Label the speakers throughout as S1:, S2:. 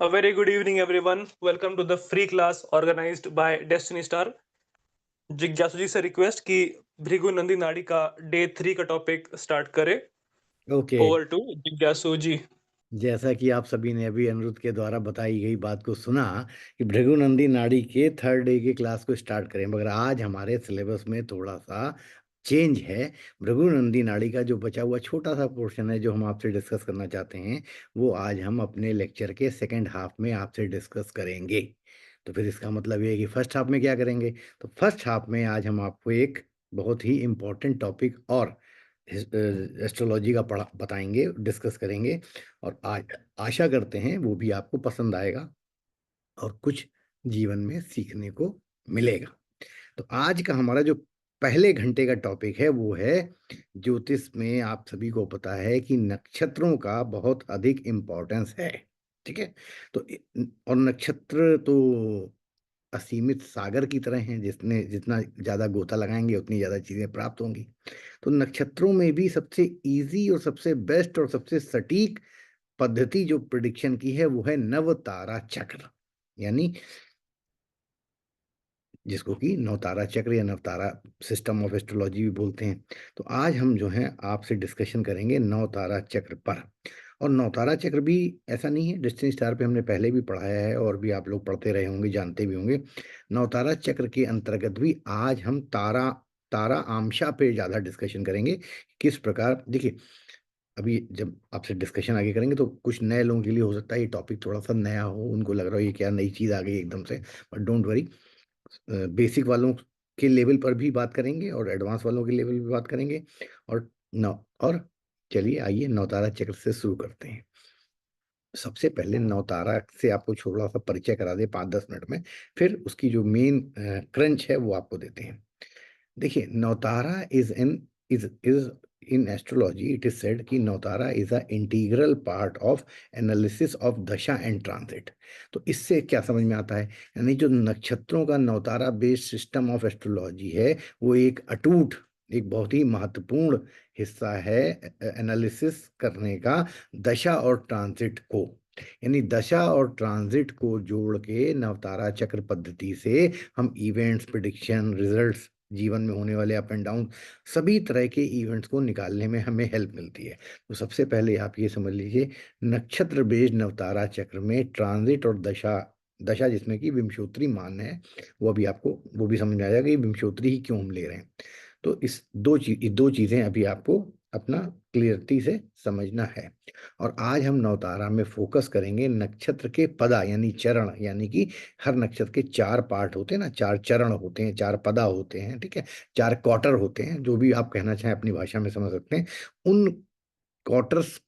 S1: A very good evening, everyone. Welcome to the free class organized by Destiny Star. जिज्ञासु जी से request कि भृगु नंदी नाड़ी का डे 3 का टॉपिक स्टार्ट करे।
S2: ओके।
S1: ओवर टू जिज्ञासु जी।
S2: जैसा कि आप सभी ने अभी अनिरुद्ध के द्वारा बताई गई बात को सुना कि भृगुनंदी नाड़ी के थर्ड डे की क्लास को स्टार्ट करें, मगर आज हमारे सिलेबस में थोड़ा सा चेंज है। भृगुनंदी नाड़ी का जो बचा हुआ छोटा सा पोर्शन है जो हम आपसे डिस्कस करना चाहते हैं, वो आज हम अपने लेक्चर के सेकेंड हाफ में आपसे डिस्कस करेंगे। तो फिर इसका मतलब ये है कि फर्स्ट हाफ में क्या करेंगे? तो फर्स्ट हाफ में आज हम आपको एक बहुत ही इम्पोर्टेंट टॉपिक और एस्ट्रोलॉजी का पढ़ा बताएंगे, डिस्कस करेंगे, और आज आशा करते हैं वो भी आपको पसंद आएगा और कुछ जीवन में सीखने को मिलेगा। तो आज का हमारा जो पहले घंटे का टॉपिक है वो है ज्योतिष में। आप सभी को पता है कि नक्षत्रों का बहुत अधिक इम्पोर्टेंस है। ठीक है। तो और नक्षत्र तो असीमित सागर की तरह हैं, जिसने जितना ज़्यादा गोता लगाएंगे उतनी ज़्यादा चीज़ें प्राप्त होंगी। तो नक्षत्रों में भी सबसे इजी और सबसे बेस्ट और सबसे सटीक पद्धति जो प्रिडिक्शन की है वो है नवतारा चक्र, यानी जिसको कि नवतारा चक्र या नवतारा सिस्टम ऑफ एस्ट्रोलॉजी भी बोलते हैं। तो आज हम जो है आपसे डिस्कशन करेंगे नवतारा चक्र पर। और नवतारा चक्र भी ऐसा नहीं है, डेस्टिनी स्टार पे हमने पहले भी पढ़ाया है और भी आप लोग पढ़ते रहे होंगे, जानते भी होंगे। नवतारा चक्र के अंतर्गत भी आज हम तारा तारा आमशा पे ज़्यादा डिस्कशन करेंगे। किस प्रकार, देखिए, अभी जब आपसे डिस्कशन आगे करेंगे तो कुछ नए लोगों के लिए हो सकता है ये टॉपिक थोड़ा सा नया हो, उनको लग रहा हो ये क्या नई चीज़ आ गई एकदम से। बट डोंट वरी, बेसिक वालों के लेवल पर भी बात करेंगे और एडवांस वालों के लेवल पे बात करेंगे। और नौ और चलिए आइए नवतारा चक्र से शुरू करते हैं। सबसे पहले नवतारा से आपको थोड़ा सा परिचय करा दे 5-10 मिनट में, फिर उसकी जो मेन क्रंच है वो आपको देते हैं। देखिए, Navatara is in astrology it is said कि Navatara is a integral part of analysis of dasha and transit. तो इससे क्या समझ में आता है? यानी जो नक्षत्रों का नवतारा बेस्ड सिस्टम ऑफ एस्ट्रोलॉजी है वो एक अटूट, एक बहुत ही महत्वपूर्ण हिस्सा है एनालिसिस करने का दशा और ट्रांजिट को। यानी दशा और ट्रांजिट को जोड़ के नवतारा चक्र पद्धति से हम इवेंट्स, प्रिडिक्शन, रिजल्ट्स, जीवन में होने वाले अप एंड डाउन, सभी तरह के इवेंट्स को निकालने में हमें हेल्प मिलती है। तो सबसे पहले आप ये समझ लीजिए, नक्षत्र बेस्ड नवतारा चक्र में ट्रांजिट और दशा, दशा जिसमें कि विंशोत्तरी मान है, वो अभी आपको वो भी समझ में आ जाएगा कि विंशोत्तरी ही क्यों हम ले रहे हैं। तो इस दो चीजें अभी आपको अपना क्लियरिटी से समझना है। और आज हम नवतारा में फोकस करेंगे नक्षत्र के पदा यानी चरण, यानी कि हर नक्षत्र के 4 पार्ट होते हैं ना, 4 चरण होते हैं, 4 पदा होते हैं, ठीक है, 4 क्वार्टर होते हैं, जो भी आप कहना चाहें अपनी भाषा में समझ सकते हैं। उन क्वार्टर्स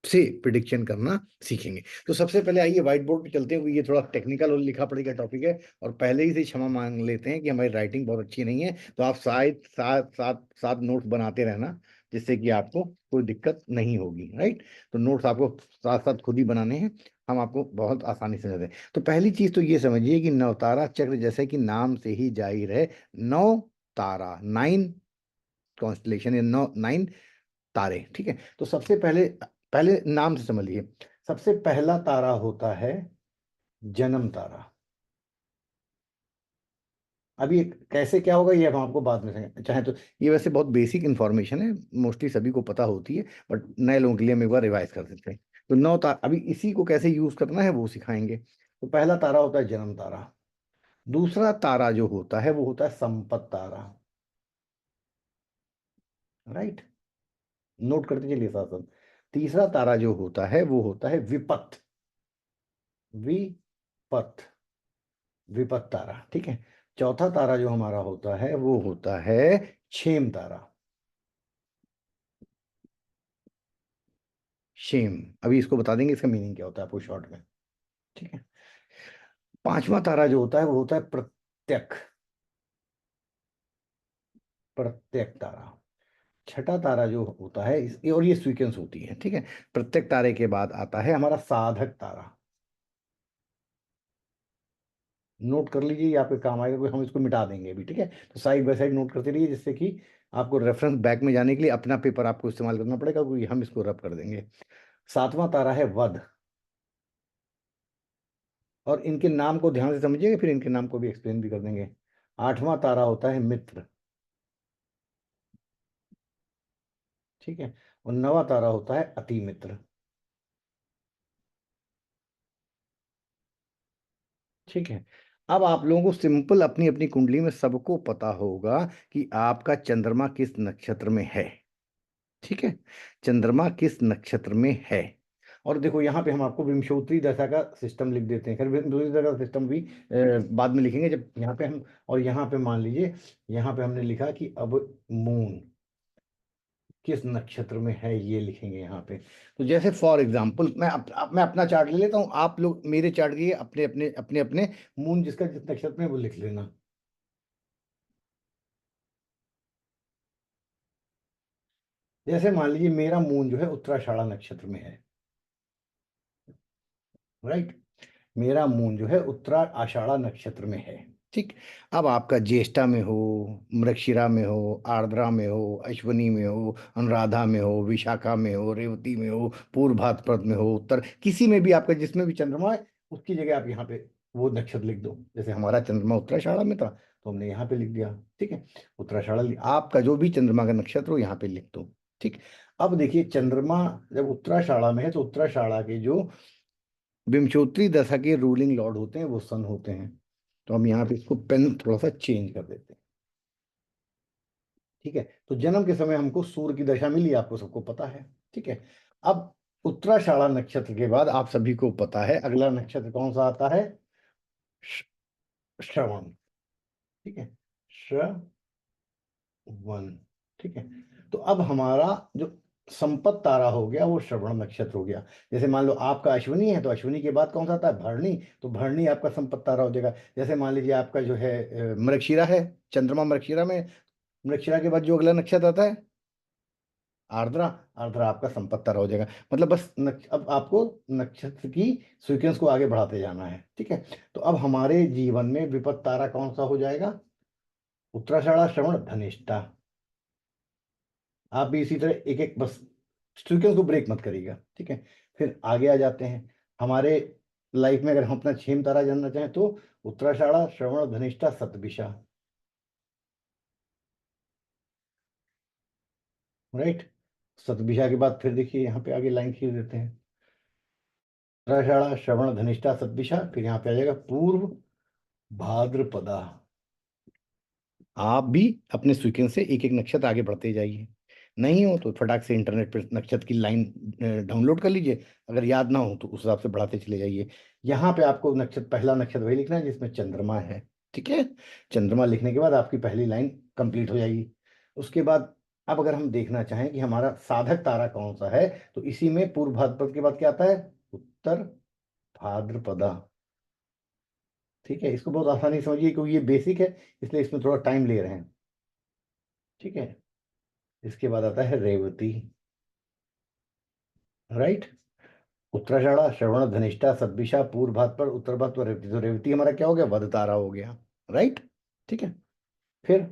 S2: से प्रिडिक्शन करना सीखेंगे। तो सबसे पहले आइए व्हाइट बोर्ड पे चलते हैं, क्योंकि ये थोड़ा टेक्निकल और लिखा पढ़ी का टॉपिक है और पहले ही से क्षमा मांग लेते हैं कि हमारी राइटिंग बहुत अच्छी नहीं है। तो आप शायद साथ साथ साथ नोट्स बनाते रहना, जिससे कि आपको कोई दिक्कत नहीं होगी। राइट। तो नोट्स आपको साथ साथ खुद ही बनाने हैं, हम आपको बहुत आसानी से देते हैं। तो पहली चीज तो ये समझिए कि नवतारा चक्र, जैसे कि नाम से ही जाहिर है, 9 तारा, 9 कॉन्स्टलेशन या 9 तारे, ठीक है। तो सबसे पहले पहले नाम से समझ लीजिए, सबसे पहला तारा होता है जन्म तारा। अभी कैसे क्या होगा ये हम आपको बाद में चाहे तो, ये वैसे बहुत बेसिक इंफॉर्मेशन है, मोस्टली सभी को पता होती है, बट नए लोगों के लिए हम एक बार रिवाइज कर देते हैं। तो 9 तारा, अभी इसी को कैसे यूज करना है वो सिखाएंगे। तो पहला तारा होता है जन्म तारा। दूसरा तारा जो होता है वो होता है संपत तारा। राइट, नोट करते चलिए साथ साथ। तीसरा तारा जो होता है वो होता है विपत, विपत, विपत तारा, ठीक है। चौथा तारा जो हमारा होता है वो होता है क्षेम तारा, क्षेम। अभी इसको बता देंगे इसका मीनिंग क्या होता है आपको शॉर्ट में, ठीक है। पांचवा तारा जो होता है वो होता है प्रत्यक, प्रत्यक तारा। छठा तारा जो होता है और ये सीक्वेंस होती है, ठीक है। प्रत्येक तारे के बाद आता है हमारा साधक तारा। नोट कर लीजिए, ये आपके काम आएगा, कोई हम इसको मिटा देंगे अभी, ठीक है। तो साइड बाय साइड नोट करते रहिए, जिससे कि आपको रेफरेंस बैक में जाने के लिए अपना पेपर आपको इस्तेमाल करना पड़ेगा, क्योंकि हम इसको रब कर देंगे। सातवां तारा है वध, और इनके नाम को ध्यान से समझिएगा, फिर इनके नाम को भी एक्सप्लेन भी कर देंगे। 8वां तारा होता है मित्र, ठीक है, और 9वां तारा होता है अति मित्र, ठीक है। अब आप लोगों को सिंपल अपनी अपनी कुंडली में सबको पता होगा कि आपका चंद्रमा किस नक्षत्र में है, ठीक है, चंद्रमा किस नक्षत्र में है। और देखो यहाँ पे हम आपको विंशोत्तरी दशा का सिस्टम लिख देते हैं, खैर विंशोत्तरी दशा का सिस्टम भी बाद में लिखेंगे जब यहाँ पे हम, और यहाँ पे मान लीजिए यहाँ पे हमने लिखा कि अब मून किस नक्षत्र में है ये लिखेंगे यहाँ पे। तो जैसे फॉर एग्जांपल मैं अपना चार्ट ले लेता हूँ, आप लोग मेरे चार्ट के अपने मून जिसका जिस नक्षत्र में वो लिख लेना। जैसे मान लीजिए मेरा मून जो है उत्तराषाढ़ा नक्षत्र में है, राइट, मेरा मून जो है उत्तरा आषाढ़ा नक्षत्र में है, ठीक। अब आपका ज्येष्ठा में हो, मृगशिरा में हो, आर्द्रा में हो, अश्वनी में हो, अनुराधा में हो, विशाखा में हो, रेवती में हो, पूर्व भाद्रपद में हो, उत्तर किसी में भी आपका जिसमें भी चंद्रमा है उसकी जगह आप यहाँ पे वो नक्षत्र लिख दो। जैसे हमारा चंद्रमा उत्तराषाढ़ा में था तो हमने यहाँ पे लिख दिया, ठीक है, उत्तराषाढ़ा आपका जो भी चंद्रमा का नक्षत्र हो यहाँ पे लिख दो, ठीक। अब देखिए चंद्रमा जब उत्तराषाढ़ा में है तो उत्तराषाढ़ा के जो विंशोत्तरी दशा के रूलिंग लॉर्ड होते हैं वो सन होते हैं। तो हम यहाँ पे इसको पेन थोड़ा सा चेंज कर देते हैं, ठीक है। तो जन्म के समय हमको सूर्य की दशा मिली, आपको सबको पता है, ठीक है। अब उत्तराषाढ़ा नक्षत्र के बाद आप सभी को पता है अगला नक्षत्र कौन सा आता है, श- श्रवण, ठीक है, श्रवण, ठीक है। तो अब हमारा जो संपत तारा हो गया वो श्रवण नक्षत्र हो गया। जैसे मान लो आपका अश्विनी है तो अश्विनी के बाद कौन सा आता है, भरणी, तो भरणी आपका संपत तारा हो जाएगा। जैसे मान लीजिए आपका जो है मृगशिरा है, चंद्रमा मृगशिरा में, मृगशिरा के बाद जो अगला नक्षत्र आता है आर्द्रा, आर्द्रा आपका संपत तारा हो जाएगा। मतलब बस अब आपको नक्षत्र की सीक्वेंस को आगे बढ़ाते जाना है, ठीक है। तो अब हमारे जीवन में विपत तारा कौन सा हो जाएगा, उत्तराषाढ़ा श्रवण धनिष्ठा। आप भी इसी तरह एक एक बस सीक्वेंस को ब्रेक मत करिएगा, ठीक है। फिर आगे आ जाते हैं हमारे लाइफ में, अगर हम अपना छेम तारा जानना चाहें तो उत्तराषाढ़ा श्रवण धनिष्ठा शतभिषा, राइट। शतभिषा के बाद फिर देखिए यहाँ पे आगे लाइन खींच देते हैं, उत्तराषाढ़ा श्रवण धनिष्ठा शतभिषा, फिर यहाँ पे आ जाएगा पूर्व भाद्रपदा। आप भी अपने सीक्वेंस से एक एक नक्षत्र आगे बढ़ते जाइए, नहीं हो तो फटाक से इंटरनेट पर नक्षत्र की लाइन डाउनलोड कर लीजिए, अगर याद ना हो तो उस हिसाब से बढ़ाते चले जाइए। यहाँ पे आपको नक्षत्र पहला नक्षत्र वही लिखना है जिसमें चंद्रमा है, ठीक है। चंद्रमा लिखने के बाद आपकी पहली लाइन कंप्लीट हो जाएगी। उसके बाद अब अगर हम देखना चाहें कि हमारा साधक तारा कौन सा है तो इसी में पूर्व भाद्रपद के बाद क्या आता है, उत्तर भाद्रपदा, ठीक है। इसको बहुत आसानी से समझिए क्योंकि ये बेसिक है इसलिए इसमें थोड़ा टाइम ले रहे हैं, ठीक है। इसके बाद आता है रेवती, राइट, उत्तराषाढ़ा श्रवण धनिष्ठा सतभिषा पूर्व भाद्रपद उत्तर भाद्रपद रेवती। तो रेवती हमारा क्या हो गया, वध तारा हो गया, राइट, ठीक है। फिर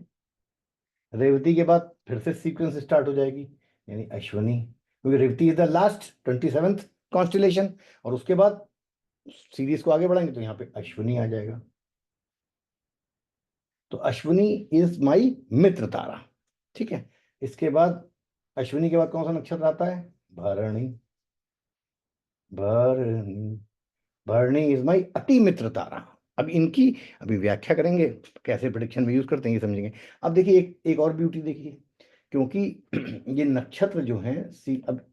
S2: रेवती के बाद फिर से सीक्वेंस स्टार्ट हो जाएगी, यानी अश्वनी, क्योंकि Revati is the last 27th constellation, और उसके बाद सीरीज को आगे बढ़ाएंगे तो यहाँ पे अश्विनी आ जाएगा। तो अश्विनी इज माई मित्र तारा, ठीक है। इसके बाद अश्विनी के बाद कौन सा नक्षत्र आता है, भरणी, भरणी, भरणी इज माई अति मित्र तारा। अब इनकी अभी व्याख्या करेंगे, कैसे प्रिडिक्शन में यूज करते हैं ये समझेंगे। अब देखिए एक और ब्यूटी देखिए, क्योंकि ये नक्षत्र जो है सी, अब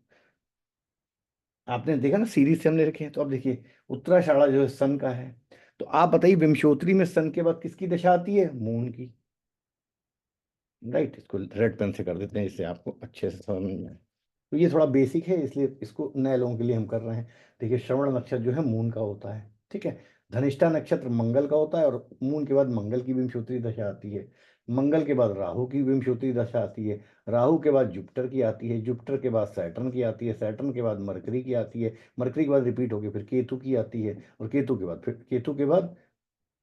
S2: आपने देखा ना सीरीज से हमने रखे हैं, तो अब देखिए उत्तराषाढ़ा जो है सन का है, तो आप बताइए विंशोत्तरी में सन के बाद किसकी दशा आती है, मून की, राइट। इसको रेड पेन से कर देते हैं इससे आपको अच्छे से समझ में आए। तो ये थोड़ा बेसिक है इसलिए इसको नए लोगों के लिए हम कर रहे हैं। देखिए श्रवण नक्षत्र जो है मून का होता है, ठीक है। धनिष्ठा नक्षत्र मंगल का होता है और मून के बाद मंगल की विंशोत्तरी दशा आती है। मंगल के बाद राहु की विंशोत्तरी दशा आती है। राहु के बाद जुपिटर की आती है। जुपिटर के बाद सैटर्न की आती है। सैटर्न के बाद मरकरी की आती है। मरकरी के बाद रिपीट होकर फिर केतु की आती है। और केतु के बाद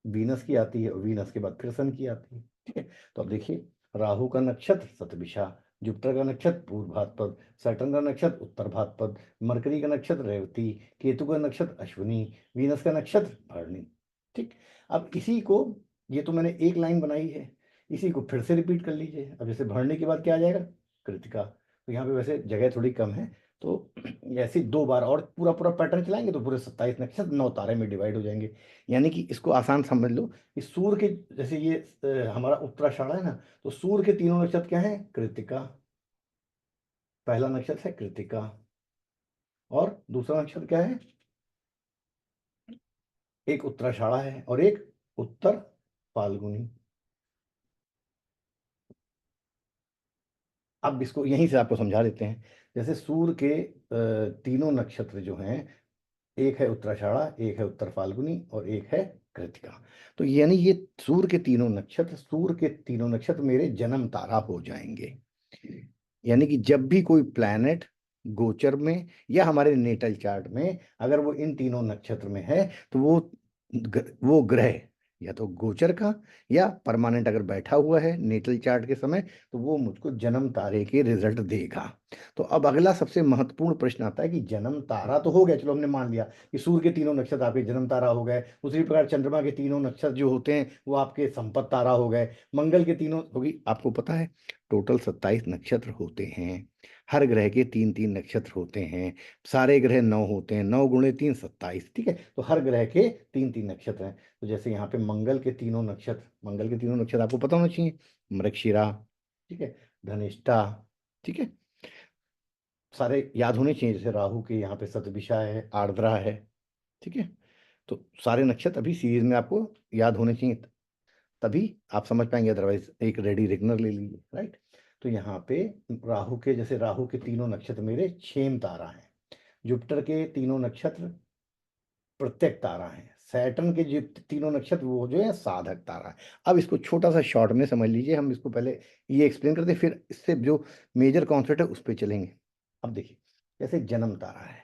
S2: वीनस की आती है। और वीनस के बाद फिर सन की आती है, ठीक है। तो अब देखिए राहु का नक्षत्र शतभिषा, जुपिटर का नक्षत्र पूर्व भाद्रपद, सैटर्न का नक्षत्र उत्तर भाद्रपद, मरकरी का नक्षत्र रेवती, केतु का नक्षत्र अश्विनी, वीनस का नक्षत्र भरणी। ठीक, अब इसी को, ये तो मैंने एक लाइन बनाई है, इसी को फिर से रिपीट कर लीजिए। अब जैसे भरणी के बाद क्या आ जाएगा, कृतिका। तो यहाँ पे वैसे जगह थोड़ी कम है, तो ऐसे 2 बार और पूरा पूरा पैटर्न चलाएंगे तो पूरे 27 नक्षत्र 9 तारे में डिवाइड हो जाएंगे। यानी कि इसको आसान समझ लो कि सूर्य के, जैसे ये हमारा उत्तराषाढ़ है ना, तो सूर्य के तीनों नक्षत्र क्या है, कृतिका, पहला नक्षत्र है कृतिका, और दूसरा नक्षत्र क्या है, एक उत्तराषाढ़ा है और एक उत्तर फाल्गुनी। अब इसको यहीं से आपको समझा देते हैं। जैसे सूर्य के तीनों नक्षत्र जो हैं, एक है उत्तराषाढ़ा, एक है उत्तर फाल्गुनी और एक है कृतिका। तो यानी ये सूर्य के तीनों नक्षत्र मेरे जन्म तारा हो जाएंगे। यानी कि जब भी कोई प्लैनेट गोचर में या हमारे नेटल चार्ट में अगर वो इन तीनों नक्षत्र में है, तो वो ग्रह या तो गोचर का या परमानेंट अगर बैठा हुआ है नेटल चार्ट के समय, तो वो मुझको जन्म तारे के रिजल्ट देगा। तो अब अगला सबसे महत्वपूर्ण प्रश्न आता है कि जन्म तारा तो हो गया, चलो हमने मान लिया कि सूर्य के तीनों नक्षत्र आपके जन्म तारा हो गए। उसी प्रकार चंद्रमा के तीनों नक्षत्र जो होते हैं वो आपके संपत्ति तारा हो गए। मंगल के तीनों होगी, आपको पता है टोटल 27 नक्षत्र होते हैं, हर ग्रह के 3 3 नक्षत्र होते हैं, सारे ग्रह 9 होते हैं, 9 गुणे 3 27। ठीक है, तो हर ग्रह के 3 3 नक्षत्र हैं। तो जैसे यहाँ पे मंगल के तीनों नक्षत्र आपको पता होना चाहिए, मृगशिरा, ठीक है, धनिष्ठा, ठीक है, सारे याद होने चाहिए। जैसे राहु के यहाँ पे शतभिषा है, आर्द्रा है, ठीक है। तो सारे नक्षत्र अभी सीरीज में आपको याद होने चाहिए, तभी आप समझ पाएंगे, अदरवाइज एक रेडी रिकनर ले लीजिए, राइट। तो यहाँ पे राहु के तीनों नक्षत्र मेरे क्षेम तारा हैं, जुपिटर के तीनों नक्षत्र प्रत्येक तारा हैं, सैटर्न के जो तीनों नक्षत्र वो जो है साधक तारा है। अब इसको छोटा सा शॉर्ट में समझ लीजिए, हम इसको पहले ये एक्सप्लेन करते हैं, फिर इससे जो मेजर कॉन्सेप्ट है उस पर चलेंगे। अब देखिए, जैसे जन्म तारा है,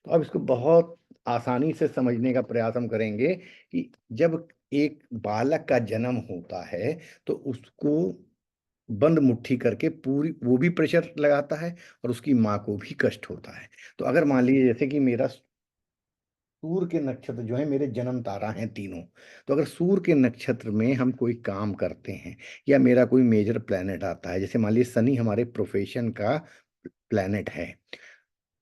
S2: तो अब इसको बहुत आसानी से समझने का प्रयास हम करेंगे कि जब एक बालक का जन्म होता है तो उसको बंद मुट्ठी करके पूरी वो भी प्रेशर लगाता है और उसकी माँ को भी कष्ट होता है। तो अगर मान लीजिए जैसे कि मेरा सूर्य के नक्षत्र जो है मेरे जन्म तारा हैं तीनों, तो अगर सूर्य के नक्षत्र में हम कोई काम करते हैं या मेरा कोई मेजर प्लेनेट आता है, जैसे मान लीजिए शनि हमारे प्रोफेशन का प्लेनेट है,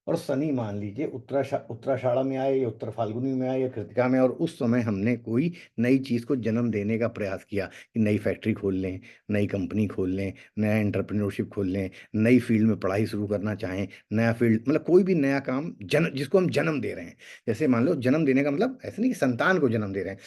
S2: और शनि मान लीजिए उत्तराषाढ़ा में आए या उत्तर फाल्गुनी में आए या कृतिका में, और उस समय हमने कोई नई चीज को जन्म देने का प्रयास किया कि नई फैक्ट्री खोल लें, नई कंपनी खोल लें, नया एंटरप्रेन्योरशिप खोल लें, नई फील्ड में पढ़ाई शुरू करना चाहें, नया फील्ड मतलब कोई भी नया काम जिसको हम जन्म दे रहे हैं। जैसे मान लो जन्म देने का मतलब ऐसे नहीं कि संतान को जन्म दे रहे हैं,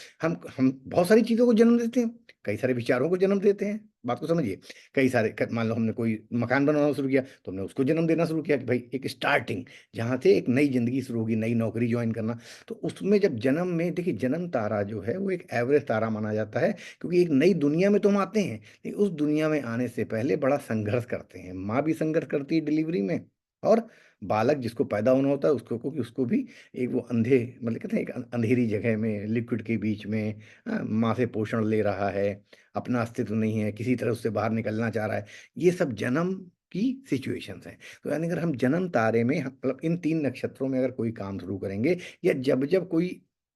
S2: हम बहुत सारी चीजों को जन्म देते हैं, कई सारे विचारों को जन्म देते हैं, बात को समझिए। कई सारे मान लो हमने कोई मकान बनाना शुरू किया तो हमने उसको जन्म देना शुरू किया कि भाई एक स्टार्टिंग, जहाँ से एक नई जिंदगी शुरू होगी, नई नौकरी ज्वाइन करना। तो उसमें जब जन्म में देखिए, जन्म तारा जो है वो एक एवरेज तारा माना जाता है, क्योंकि एक नई दुनिया में तो हम आते हैं, लेकिन उस दुनिया में आने से पहले बड़ा संघर्ष करते हैं। माँ भी संघर्ष करती है डिलीवरी में, और बालक जिसको पैदा होना होता है उसको क्योंकि उसको भी एक वो अंधे मतलब कहते हैं एक अंधेरी जगह में लिक्विड के बीच में माँ से पोषण ले रहा है, अपना अस्तित्व नहीं है, किसी तरह उससे बाहर निकलना चाह रहा है। ये सब जन्म की सिचुएशंस हैं। तो यानी अगर हम जन्म तारे में मतलब इन 3 नक्षत्रों में अगर कोई काम शुरू करेंगे, या जब जब कोई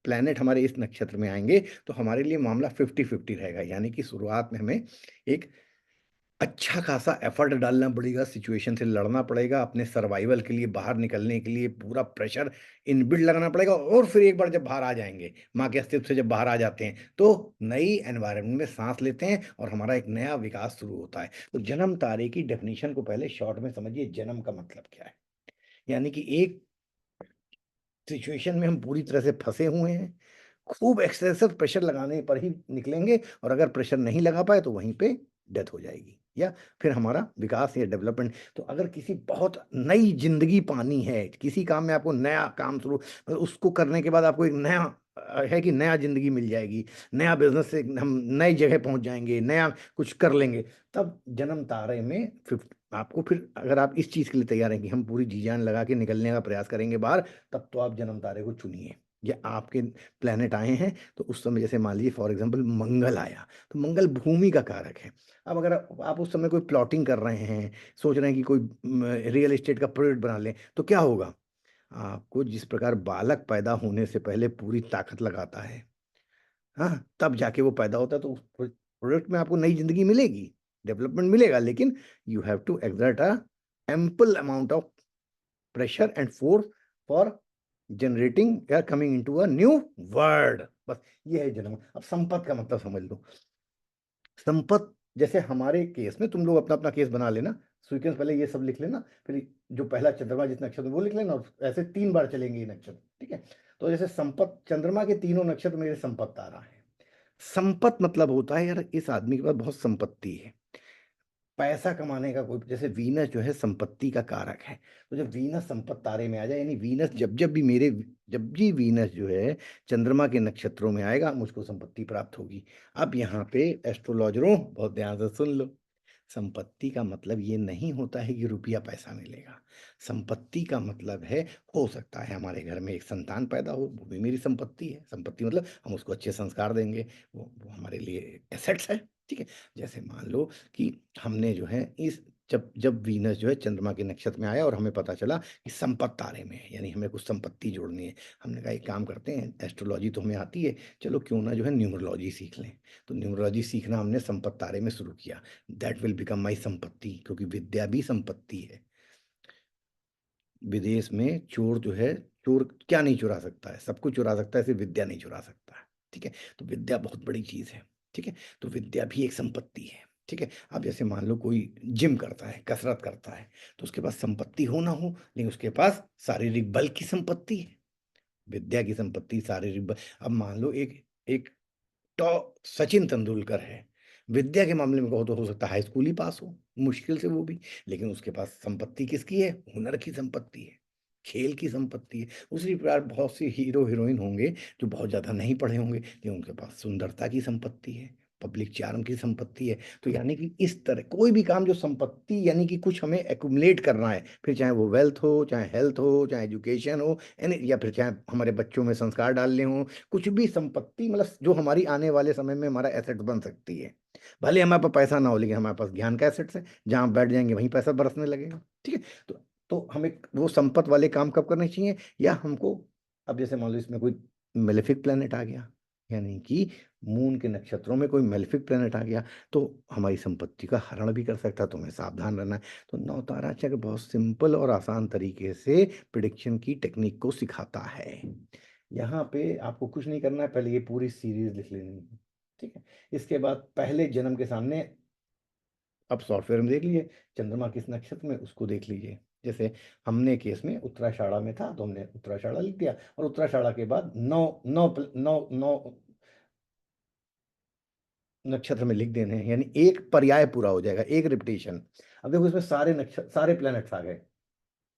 S2: प्लैनेट हमारे इस नक्षत्र में आएंगे, तो हमारे लिए मामला 50-50 रहेगा। यानी कि शुरुआत में हमें एक अच्छा खासा एफर्ट डालना पड़ेगा, सिचुएशन से लड़ना पड़ेगा, अपने सर्वाइवल के लिए बाहर निकलने के लिए पूरा प्रेशर इनबिल्ड लगाना पड़ेगा, और फिर एक बार जब बाहर आ जाएंगे, माँ के अस्तित्व से जब बाहर आ जाते हैं, तो नई एनवायरनमेंट में सांस लेते हैं और हमारा एक नया विकास शुरू होता है। तो जन्म तारे की डेफिनेशन को पहले शॉर्ट में समझिए, जन्म का मतलब क्या है। यानी कि एक सिचुएशन में हम पूरी तरह से फंसे हुए हैं, खूब एक्सेसिव प्रेशर लगाने पर ही निकलेंगे, और अगर प्रेशर नहीं लगा पाए तो वहीं पे डेथ हो जाएगी, या फिर हमारा विकास या डेवलपमेंट। तो अगर किसी बहुत नई जिंदगी पानी है, किसी काम में आपको नया काम शुरू, उसको करने के बाद आपको एक नया है कि नया जिंदगी मिल जाएगी, नया बिजनेस से हम नई जगह पहुंच जाएंगे, नया कुछ कर लेंगे, तब जन्म तारे में आपको फिर अगर आप इस चीज के लिए तैयार हैं कि हम पूरी जी जान लगा के निकलने का प्रयास करेंगे बाहर, तब तो आप जन्म तारे को चुनिए। या आपके प्लेनेट आए हैं, तो उस समय जैसे मान लीजिए फॉर एग्जांपल मंगल आया, तो मंगल भूमि का कारक है। अब अगर आप उस समय कोई प्लॉटिंग कर रहे हैं, सोच रहे हैं कि कोई रियल एस्टेट का प्रोजेक्ट बना लें, तो क्या होगा? आपको जिस प्रकार बालक पैदा होने से पहले पूरी ताकत लगाता है, हाँ, तब जाके वो पैदा होता है, तो उस प्रोडक्ट में आपको नई ज़िंदगी मिलेगी, डेवलपमेंट मिलेगा, लेकिन you have to exert ample amount of pressure and force for generating या coming into a new world. बस ये है जन्म। अब संपत्ति का मतलब समझ लो। संपत्ति जैसे हमारे केस में तुम लोग अपना-अपना केस बना लेना, सीक्वेंस पहले ये सब लिख लेना, फिर जो पहला चंद्रमा जिस नक्षत्र में वो लिख लेना और ऐसे 3 बार चलेंगे ये नक्षत्र, ठीक है? तो जैसे संपत्ति चंद्रमा के तीनों नक्षत्र मेरे संपत्ति तारा है। संपत्ति मतलब होता है यार इस आदमी के पास बहुत संपत्ति है। पैसा कमाने का कोई जैसे वीनस जो है संपत्ति का कारक है। तो जब वीनस संपत्ति तारे में आ जाए यानी वीनस जब भी वीनस जो है चंद्रमा के नक्षत्रों में आएगा मुझको संपत्ति प्राप्त होगी। अब यहाँ पे एस्ट्रोलॉजरों बहुत ध्यान से सुन लो। संपत्ति का मतलब ये नहीं होता है कि रुपया पैसा मिलेगा। संपत्ति का मतलब है हो सकता है हमारे घर में एक संतान पैदा हो, वो भी मेरी संपत्ति है। संपत्ति मतलब हम उसको अच्छे संस्कार देंगे, वो हमारे लिए एसेट्स है, ठीक है? जैसे मान लो कि हमने जो है इस जब जब वीनस जो है चंद्रमा के नक्षत्र में आया और हमें पता चला कि संपत्ति तारे में है, यानी हमें कुछ संपत्ति जोड़नी है। हमने कहा एक काम करते हैं, एस्ट्रोलॉजी तो हमें आती है, चलो क्यों ना जो है न्यूमरोलॉजी सीख लें। तो न्यूमरोलॉजी सीखना हमने संपत्ति तारे में शुरू किया। दैट विल बिकम माई संपत्ति, क्योंकि विद्या भी संपत्ति है। विदेश में चोर जो है, चोर क्या नहीं चुरा सकता है? सब कुछ चुरा सकता है, सिर्फ विद्या नहीं चुरा सकता है, ठीक है? तो विद्या बहुत बड़ी चीज़ है, ठीक है? तो विद्या भी एक संपत्ति है, ठीक है? अब जैसे मान लो कोई जिम करता है, कसरत करता है, तो उसके पास संपत्ति हो ना हो, लेकिन उसके पास शारीरिक बल की संपत्ति है। विद्या की संपत्ति शारीरिक बल। अब मान लो एक एक टॉ सचिन तेंदुलकर है। विद्या के मामले में कहो तो हो सकता है हाई स्कूल ही पास हो, मुश्किल से वो भी, लेकिन उसके पास संपत्ति किसकी है? हुनर की संपत्ति है, खेल की संपत्ति है। उसी प्रकार बहुत से हीरो हीरोइन होंगे जो बहुत ज़्यादा नहीं पढ़े होंगे, लेकिन उनके पास सुंदरता की संपत्ति है, पब्लिक चार्म की संपत्ति है। तो यानी कि इस तरह कोई भी काम जो संपत्ति यानी कि कुछ हमें एक्युमुलेट करना है, फिर चाहे वो वेल्थ हो, चाहे हेल्थ हो, चाहे एजुकेशन हो, यानी या फिर चाहे हमारे बच्चों में संस्कार डालने हों, कुछ भी संपत्ति मतलब जो हमारी आने वाले समय में हमारा एसेट बन सकती है। भले हमारे पास पैसा ना हो, लेकिन हमारे पास ज्ञान का एसेट्स है, जहाँ बैठ जाएंगे वहीं पैसा बरसने लगेगा, ठीक है? तो हमें वो संपत्ति वाले काम कब करने चाहिए? या हमको अब जैसे मान लो इसमें कोई मेलेफिक प्लेनेट आ गया, यानी कि मून के नक्षत्रों में कोई मेलेफिक प्लेनेट आ गया, तो हमारी संपत्ति का हरण भी कर सकता है, तो हमें सावधान रहना है। तो नवतारा चक्र बहुत सिंपल और आसान तरीके से प्रिडिक्शन की टेक्निक को सिखाता है। यहाँ पे आपको कुछ नहीं करना है, पहले ये पूरी सीरीज लिख लेनी है, ठीक है? इसके बाद पहले जन्म के सामने अब सॉफ्टवेयर में देख लीजिए चंद्रमा किस नक्षत्र में, उसको देख लीजिए। जैसे हमने केस में उत्तराषाढ़ा में था, तो हमने उत्तराषाढ़ा लिख दिया, और उत्तराषाढ़ा के बाद नौ नौ नौ नौ नक्षत्र में लिख देने हैं, यानी एक पर्याय पूरा हो जाएगा, एक रिपीटेशन। अब देखो इसमें सारे नक्षत्र सारे प्लैनेट्स आ गए,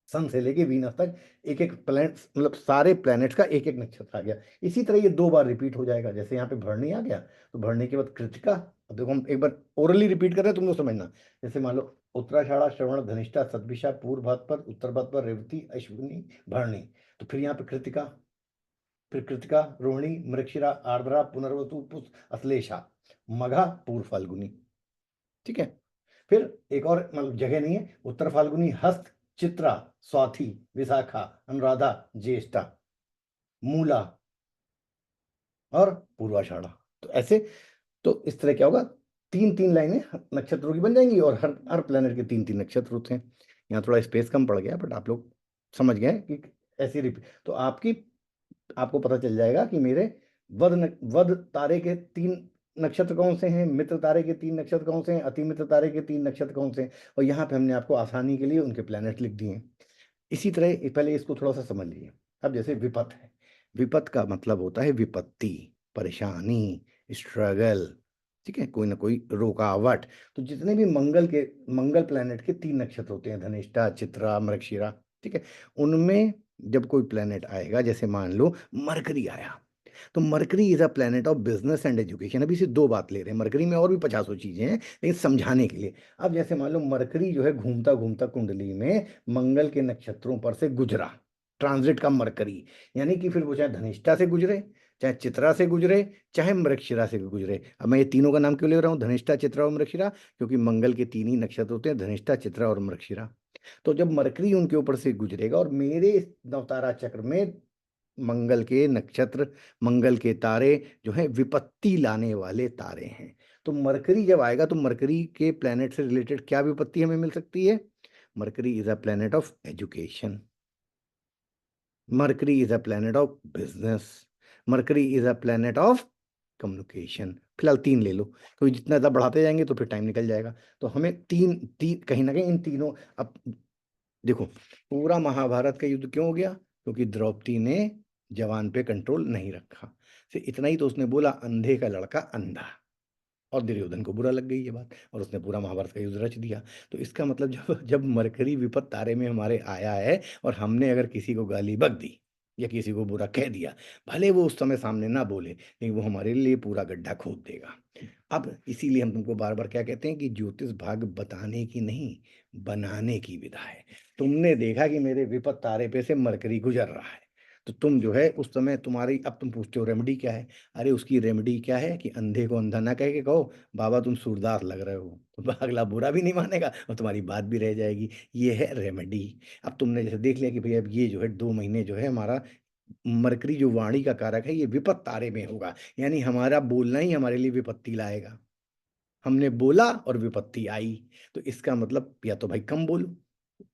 S2: सन से लेके वीनस तक एक एक प्लैनेट मतलब सारे प्लैनेट्स का एक एक नक्षत्र आ गया। इसी तरह ये 2 बार रिपीट हो जाएगा। जैसे यहाँ पे भरणी आ गया, तो भरणी के बाद कृतिका। अब देखो हम एक बार ओरली रिपीट कर रहे हैं, तुम लोग समझना। जैसे मान लो उत्तराषाढ़ा, श्रवण, धनिष्ठा, सतभिषा, पूर्व भाद्रपद, उत्तर भाद्रपद, रेवती, अश्विनी, भरणी। तो फिर यहाँ पे कृतिका, फिर कृतिका, रोहिणी, मृगशिरा, आर्द्रा, पुनर्वसु, पुष, अश्लेषा, मघा, पूर्व फाल्गुनी, ठीक है? फिर एक और मतलब जगह नहीं है, उत्तर फाल्गुनी, हस्त, चित्रा, स्वाति, विशाखा, अनुराधा, ज्येष्ठा, मूला और पूर्वाषाढ़ा। तो ऐसे तो इस तरह क्या होगा, 3-3 लाइनें नक्षत्रों की बन जाएंगी, और हर हर प्लेनेट के 3-3 नक्षत्र होते हैं। यहाँ थोड़ा स्पेस कम पड़ गया, बट आप लोग समझ गए कि ऐसी रिपीट। तो आपको पता चल जाएगा कि मेरे वध तारे के 3 नक्षत्र कौन से हैं, मित्र तारे के 3 नक्षत्र कौन से हैं, अति मित्र तारे के 3 नक्षत्र कौन से हैं, और यहाँ पे हमने आपको आसानी के लिए उनके प्लैनेट लिख दिए हैं। इसी तरह पहले इसको थोड़ा सा समझ लीजिए। अब जैसे विपत है, विपत का मतलब होता है विपत्ति, परेशानी, स्ट्रगल, ठीक है? कोई ना कोई रुकावट। तो जितने भी मंगल प्लैनेट के 3 नक्षत्र होते हैं, धनिष्ठा, चित्रा, मृगशिरा, ठीक है? उनमें जब कोई प्लैनेट आएगा, जैसे मान लो मरकरी आया, तो mercury is a planet of business and education. अभी सिर्फ 2 बात ले रहे हैं, मरकरी में और भी 50 चीजें हैं, लेकिन समझाने के लिए। अब जैसे मान लो मरकरी जो है घूमता घूमता कुंडली में मंगल के नक्षत्रों पर से गुजरा, ट्रांजिट का मरकरी, यानी कि फिर वो चाहे धनिष्ठा से गुजरे, चाहे चित्रा से गुजरे, चाहे मृगशिरा से गुजरे। अब मैं ये तीनों का नाम क्यों ले रहा हूँ, धनिष्ठा, चित्रा और मृगशिरा, क्योंकि मंगल के तीन ही नक्षत्र होते हैं, धनिष्ठा, चित्रा और मृगशिरा। तो जब मरकरी उनके ऊपर से गुजरेगा, और मेरे इस नवतारा चक्र में मंगल के नक्षत्र, मंगल के तारे जो हैं विपत्ति लाने वाले तारे हैं। तो मरकरी जब आएगा तो मरकरी के प्लेनेट से रिलेटेड क्या विपत्ति हमें मिल सकती है? Mercury is a planet of education, mercury is a planet of business, mercury is a planet of communication. फिलहाल तीन ले लो, क्योंकि जितना ज़्यादा बढ़ाते जाएंगे तो फिर टाइम निकल जाएगा। तो हमें तीन तीन कहीं ना कहीं इन तीनों, अब देखो पूरा महाभारत का युद्ध क्यों हो गया? क्योंकि द्रौपदी ने जवान पे कंट्रोल नहीं रखा। सिर्फ इतना ही तो उसने बोला, अंधे का लड़का अंधा, और दुर्योधन को बुरा लग गई ये बात, और उसने पूरा महाभारत का युद्ध रच दिया। तो इसका मतलब जब जब मरकरी विपत तारे में हमारे आया है, और हमने अगर किसी को गाली बक दी या किसी को बुरा कह दिया, भले वो उस समय सामने ना बोले, लेकिन वो हमारे लिए पूरा गड्ढा खोद देगा। अब इसीलिए हम तुमको बार बार क्या कहते हैं कि ज्योतिष भाग बताने की नहीं, बनाने की विधा है। तुमने देखा कि मेरे विपत तारे पे से मरकरी गुजर रहा है, तो तुम जो है उस समय तुम्हारी, अब तुम पूछते हो रेमेडी क्या है? अरे उसकी रेमेडी क्या है कि अंधे को अंधा ना कह के कहो बाबा तुम सूरदास लग रहे हो, तो अगला बुरा भी नहीं मानेगा और तुम्हारी बात भी रह जाएगी। ये है रेमेडी। अब तुमने जैसे देख लिया कि भाई अब ये जो है 2 महीने जो है हमारा मरकरी जो वाणी का कारक है ये विपत तारे में होगा, यानी हमारा बोलना ही हमारे लिए विपत्ति लाएगा। हमने बोला और विपत्ति आई, तो इसका मतलब या तो भाई कम बोलो,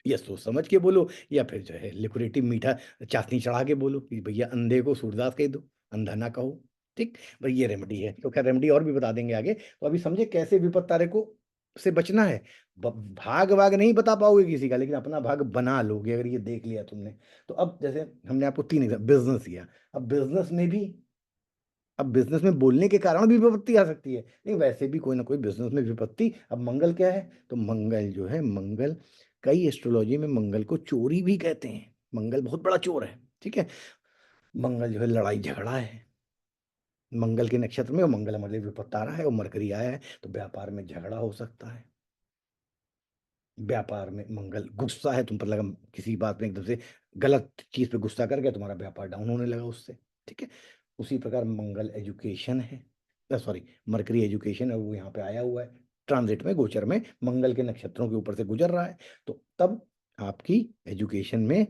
S2: या सोच समझ के बोलो, या फिर जो है लिक्विडेटिव मीठा चाशनी चढ़ा के बोलो कि भैया अंधे को सूरदास कह दो, अंधा ना कहो। ठीक, भाई ये रेमेडी है। तो खैर रेमेडी और भी बता देंगे आगे। तो अभी समझे कैसे विपत्त तारे को से बचना है। भाग वाग नहीं बता पाओगे किसी का, लेकिन अपना भाग बना लोगे अगर ये देख लिया तुमने। तो अब जैसे हमने आपको तीन बिजनेस किया, अब बिजनेस में भी, अब बिजनेस में बोलने के कारण भी विपत्ति आ सकती है, लेकिन वैसे भी कोई ना कोई बिजनेस में विपत्ति। अब मंगल क्या है? तो मंगल जो है, मंगल कई एस्ट्रोलॉजी में मंगल को चोरी भी कहते हैं। मंगल बहुत बड़ा चोर है, ठीक है। मंगल जो है लड़ाई झगड़ा है, मंगल के नक्षत्र में, और मंगल हमारे लिए विपत्त आ रहा है और मरकरी आया है, तो व्यापार में झगड़ा हो सकता है। व्यापार में मंगल गुस्सा है, तुम पर लगा किसी बात में एकदम से गलत चीज पे गुस्सा कर गया, तुम्हारा व्यापार डाउन होने लगा उससे, ठीक है। उसी प्रकार मंगल एजुकेशन है, सॉरी मरकरी एजुकेशन है, वो यहाँ पे आया हुआ है ट्रांजिट में, गोचर में मंगल के नक्षत्रों के ऊपर से गुजर रहा है। तो तब आपकी एजुकेशन में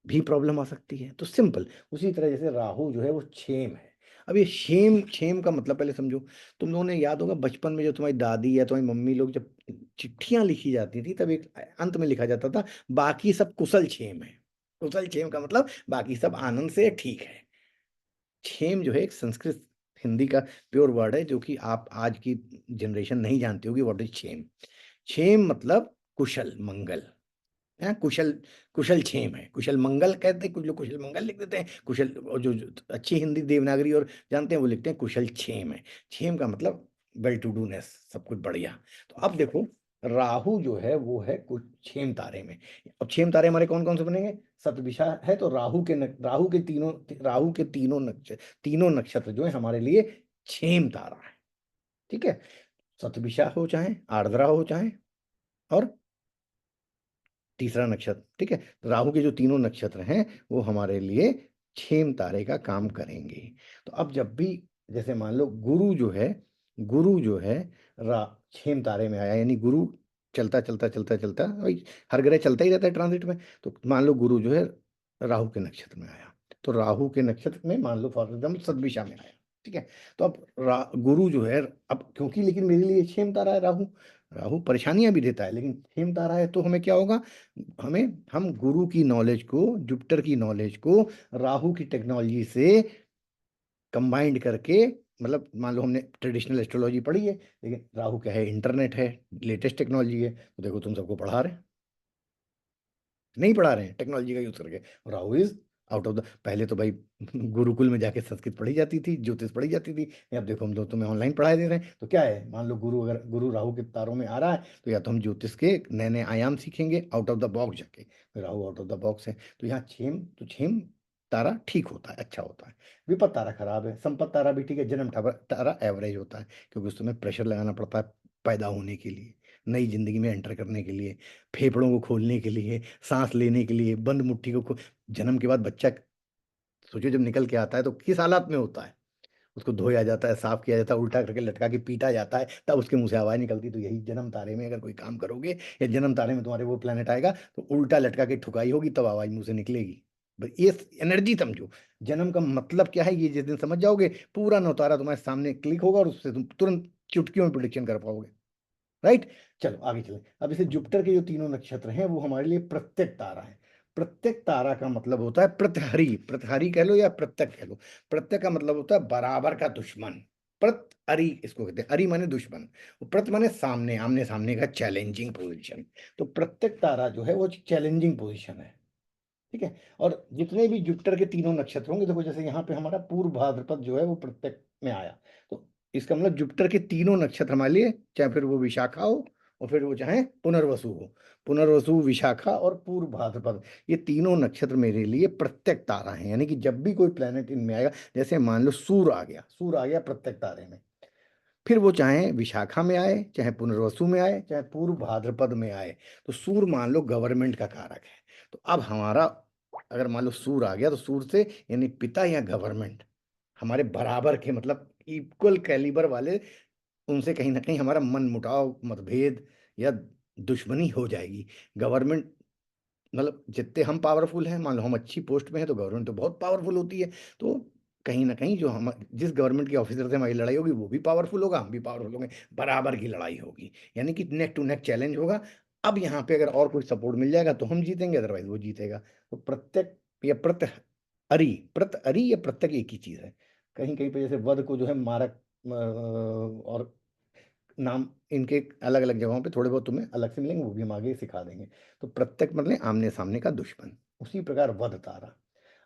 S2: भी प्रॉब्लम आ सकती है। तो सिंपल उसी तरह जैसे राहु जो है वो क्षेम है। अब ये क्षेम, क्षेम का मतलब पहले समझो। तुम लोगों ने याद होगा बचपन में जो तुम्हारी दादी या तुम्हारी मम्मी लोग जब चिट्ठियां लिखी जाती थी, तब एक अंत में लिखा जाता था बाकी सब कुशल क्षेम है। कुशल क्षेम का मतलब बाकी सब आनंद से ठीक है। क्षेम जो है एक संस्कृत हिंदी का प्योर वर्ड है, जो कि आप आज की जनरेशन नहीं जानती होगी व्हाट इज क्षेम। क्षेम मतलब कुशल मंगल है, कुशल, कुशल क्षेम है। कुशल मंगल कहते हैं कुछ लोग, कुशल मंगल लिख देते हैं, कुशल, और जो अच्छी हिंदी देवनागरी और जानते हैं वो लिखते हैं कुशल क्षेम है। क्षेम का मतलब वेल टू डूनेस, सब कुछ बढ़िया। तो अब देखो राहु जो है वो है कुछ क्षेम तारे में। अब क्षेम तारे हमारे कौन कौन से बनेंगे? सतभिषा है, तो राहु के तीनों नक्षत्र जो है हमारे लिए क्षेम तारा है, ठीक है। सतभिषा हो चाहे आर्द्रा हो चाहे, और तीसरा नक्षत्र, ठीक है। तो राहु के जो तीनों नक्षत्र हैं वो हमारे लिए क्षेम तारे का काम करेंगे। तो अब जब भी जैसे मान लो गुरु जो है, गुरु जो है रा क्षेम तारे में आया, यानी गुरु चलता चलता चलता चलता, भाई हर ग्रह चलता ही रहता है ट्रांजिट में। तो मान लो गुरु जो है राहु के नक्षत्र में आया, तो राहु के नक्षत्र में मान लो फॉर एग्जाम्पल सदभिषा में आया, ठीक है। तो अब गुरु जो है, अब क्योंकि लेकिन मेरे लिए क्षेम तारा है राहु, राहु परेशानियां भी देता है लेकिन क्षेम तारा है, तो हमें क्या होगा? हमें, हम गुरु की नॉलेज को, जुपिटर की नॉलेज को राहु की टेक्नोलॉजी से कंबाइंड करके, मतलब मान लो हमने ट्रेडिशनल एस्ट्रोलॉजी पढ़ी है, लेकिन राहु क्या है? इंटरनेट है, लेटेस्ट टेक्नोलॉजी है, तो देखो तुम सबको पढ़ा रहे हैं, नहीं पढ़ा रहे हैं टेक्नोलॉजी का यूज करके। Rahu is out of the, पहले तो भाई गुरुकुल में जाके संस्कृत पढ़ी जाती थी, ज्योतिष पढ़ी जाती थी, अब देखो हम लोग तुम्हें ऑनलाइन पढ़ाई दे रहे हैं। तो क्या है, मान लो गुरु, अगर गुरु राहु के तारों में आ रहा है, तो या तो हम ज्योतिष के नए नए आयाम सीखेंगे आउट ऑफ द बॉक्स जाके, Rahu out of the box है। तो यहाँ क्षेम, तो क्षेम तारा ठीक होता है, अच्छा होता है। विपत तारा खराब है, संपत तारा भी ठीक है, जन्म तारा एवरेज होता है, क्योंकि उस समय प्रेशर लगाना पड़ता है पैदा होने के लिए। नई जिंदगी में एंटर करने के लिए, फेफड़ों को खोलने के लिए, सांस लेने के लिए, बंद मुट्ठी को जन्म के बाद बच्चा सोचो जब निकल के आता है तो किस हालात में होता है, उसको धोया जाता है, साफ किया जाता है, उल्टा करके लटका के पीटा जाता है, तब उसके मुंह से आवाज निकलती। तो यही जन्म तारे में अगर कोई काम करोगे, या जन्म तारे में तुम्हारे वो प्लेनेट आएगा तो उल्टा लटका के ठुकाई होगी, तब आवाज मुंह से निकलेगी। बस ये एनर्जी समझो, जन्म का मतलब क्या है, ये जिस दिन समझ जाओगे, पूरा नौतारा तुम्हारे सामने क्लिक होगा और उससे तुम तुरंत चुटकियों में प्रिडिक्शन कर पाओगे। राइट। चलो आगे चलें। अब जैसे जुपिटर के जो तीनों नक्षत्र हैं वो हमारे लिए प्रत्येक तारा है। प्रत्येक तारा का मतलब होता है प्रत्यहरी, प्रत्यहरी कह लो या प्रत्यक कह लो। प्रत्यक का मतलब होता है बराबर का दुश्मन। प्रत्यरी इसको कहते हैं, अरी माने दुश्मन, प्रत माने सामने, आमने सामने का चैलेंजिंग पोजीशन। तो प्रत्येक तारा जो है वो चैलेंजिंग पोजीशन है। ठीक है। और जितने भी जुपिटर के तीनों नक्षत्र होंगे, देखो जैसे यहाँ पे हमारा पूर्व भाद्रपद जो है वो प्रत्येक में आया, तो इसका मतलब जुपिटर के तीनों नक्षत्र हमारे लिए, चाहे फिर वो विशाखा हो और फिर वो चाहे पुनर्वसु हो, पुनर्वसु, विशाखा और पूर्व भाद्रपद, ये तीनों नक्षत्र मेरे लिए प्रत्येक तारा हैं। यानी कि जब भी कोई प्लेनेट इनमें आएगा, जैसे मान लो सूर्य आ गया, सूर्य आ गया प्रत्येक तारे में, फिर वो चाहे विशाखा में आए, चाहे पुनर्वसु में आए, चाहे पूर्व भाद्रपद में आए, तो सूर्य मान लो गवर्नमेंट का कारक है। तो अब हमारा अगर मान लो सूर्य आ गया, तो सूर्य से यानी पिता या गवर्नमेंट हमारे बराबर के, मतलब इक्वल कैलिबर वाले, उनसे कहीं ना कहीं हमारा मन मुटाव, मतभेद या दुश्मनी हो जाएगी। गवर्नमेंट मतलब जितने हम पावरफुल हैं, मान लो हम अच्छी पोस्ट में हैं, तो गवर्नमेंट तो बहुत पावरफुल होती है, तो कहीं ना कहीं जो हम जिस गवर्नमेंट के ऑफिसर से हमारी लड़ाई होगी वो भी पावरफुल होगा, हम भी पावरफुल होंगे, बराबर की लड़ाई होगी, यानी कि नेक टू नेक चैलेंज होगा। अब यहाँ पे अगर और कोई सपोर्ट मिल जाएगा तो हम जीतेंगे, अदरवाइज वो जीतेगा। तो प्रत्यक या प्रत्य अरी, प्रत अरी या प्रत्यक एक ही चीज है। कहीं कहीं पे जैसे वध को जो है मारक, और नाम इनके अलग अलग जगहों पे थोड़े बहुत तुम्हें अलग से मिलेंगे, वो भी हम आगे सिखा देंगे। तो प्रत्यक मतलब आमने सामने का दुश्मन, उसी प्रकार वध तारा।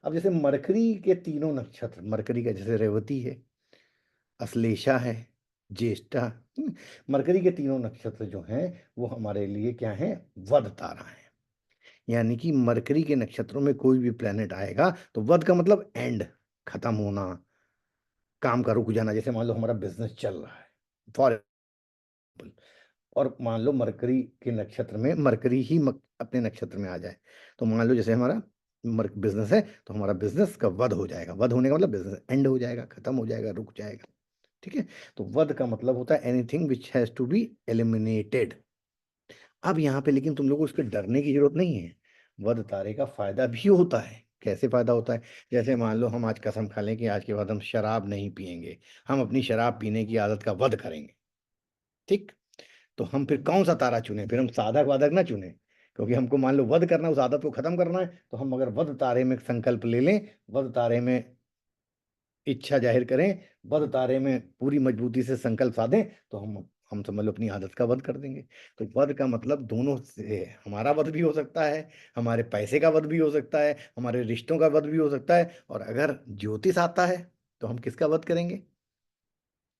S2: अब जैसे मरकरी के तीनों नक्षत्र, मरकरी का जैसे रेवती है, अश्लेषा है, ज्येष्ठा, मरकरी के तीनों नक्षत्र जो हैं वो हमारे लिए क्या है, वध तारा है। यानी कि मरकरी के नक्षत्रों में कोई भी प्लेनेट आएगा तो वध का मतलब एंड, खत्म होना, काम का रुक जाना। जैसे मान लो हमारा बिजनेस चल रहा है फॉर, और मान लो मरकरी के नक्षत्र में मरकरी ही अपने नक्षत्र में आ जाए, तो मान लो जैसे हमारा बिजनेस है, तो हमारा बिजनेस का वध हो जाएगा। वध होने का मतलब बिजनेस एंड हो जाएगा, खत्म हो जाएगा, रुक जाएगा। ठीक है। तो वध का मतलब होता है anything which has to be eliminated. अब यहाँ पे लेकिन तुम लोगों को उसके डरने की जरूरत नहीं है। वध तारे का फायदा भी होता है। कैसे फायदा होता है? जैसे मान लो हम आज कसम खा लें कि आज के बाद हम शराब नहीं पिएंगे, हम अपनी शराब पीने की आदत का वध करेंगे। ठीक। तो हम फिर कौन सा तारा चुने? फिर हम साधक वादक ना चुने, क्योंकि हमको मान लो वध करना है, उस आदत को खत्म करना है, तो हम अगर वध तारे में संकल्प ले लें, वध तारे में इच्छा जाहिर करें, वध तारे में पूरी मजबूती से संकल्प साधें, तो हम समझ लो अपनी आदत का वध कर देंगे। तो वध का मतलब दोनों से है। हमारा वध भी हो सकता है, हमारे पैसे का वध भी हो सकता है, हमारे रिश्तों का वध भी हो सकता है, और अगर ज्योतिष आता है तो हम किसका वध करेंगे?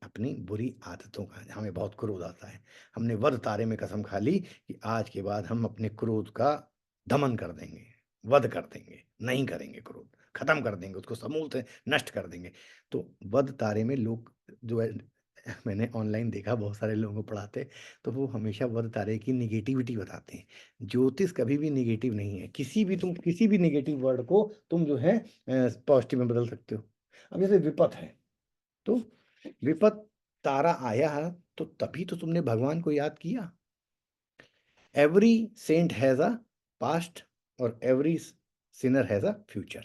S2: अपनी बुरी आदतों का। हमें बहुत क्रोध आता है, हमने वध तारे में कसम खा ली कि आज के बाद हम अपने क्रोध का दमन कर देंगे, वध कर देंगे, नहीं करेंगे क्रोध, खत्म कर देंगे उसको, समूल से नष्ट कर देंगे। तो वध तारे में लोग जो है, मैंने ऑनलाइन देखा बहुत सारे लोगों को पढ़ाते, तो वो हमेशा वध तारे की निगेटिविटी बताते हैं। ज्योतिष कभी भी निगेटिव नहीं है, किसी भी तुम किसी भी निगेटिव वर्ड को तुम जो है पॉजिटिव में बदल सकते हो। अब जैसे विपत है, तो विपत तारा आया है, तो तभी तो तुमने भगवान को याद किया। Every saint has a past और every sinner has a future.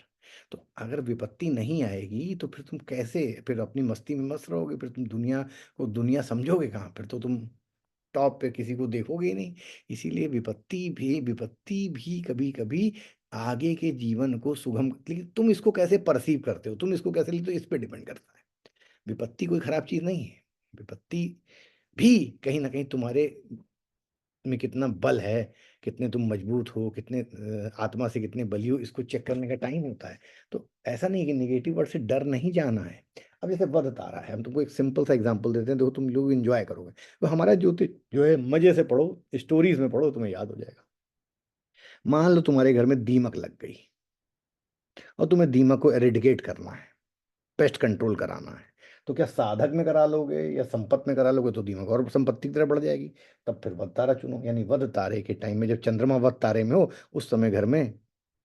S2: तो अगर विपत्ति नहीं आएगी तो फिर तुम कैसे, फिर अपनी मस्ती में मस्त रहोगे, फिर तुम दुनिया को दुनिया समझोगे कहाँ? फिर तो तुम टॉप पे किसी को देखोगे ही नहीं। इसीलिए विपत्ति भी कभी कभी आगे के जीवन को सुगम, लेकिन तुम इसको कैसे परसीव करते हो, तुम इसको कैसे लेते हो, इस पे डिपेंड करता है। विपत्ति कोई खराब चीज नहीं है। विपत्ति भी कहीं ना कहीं तुम्हारे में कितना बल है, कितने तुम मजबूत हो, कितने आत्मा से कितने बली हो, इसको चेक करने का टाइम होता है। तो ऐसा नहीं कि निगेटिव वर्ड से डर नहीं जाना है। अब जैसे वध तारा है, हम तुमको एक सिंपल सा एग्जांपल देते हैं, देखो तुम लोग एंजॉय करोगे। तो हमारा ज्योतिष जो है मजे से पढ़ो, स्टोरीज में पढ़ो, तुम्हें याद हो जाएगा। मान लो तुम्हारे घर में दीमक लग गई और तुम्हें दीमक को एरेडिकेट करना है, पेस्ट कंट्रोल कराना है। तो क्या साधक में करा लोगे या संपत्ति में करा लोगे, तो दीमक और संपत्ति की तरफ बढ़ जाएगी। तब फिर वध तारा चुनो, यानी वध तारे के टाइम में जब चंद्रमा वध तारे में हो, उस समय घर में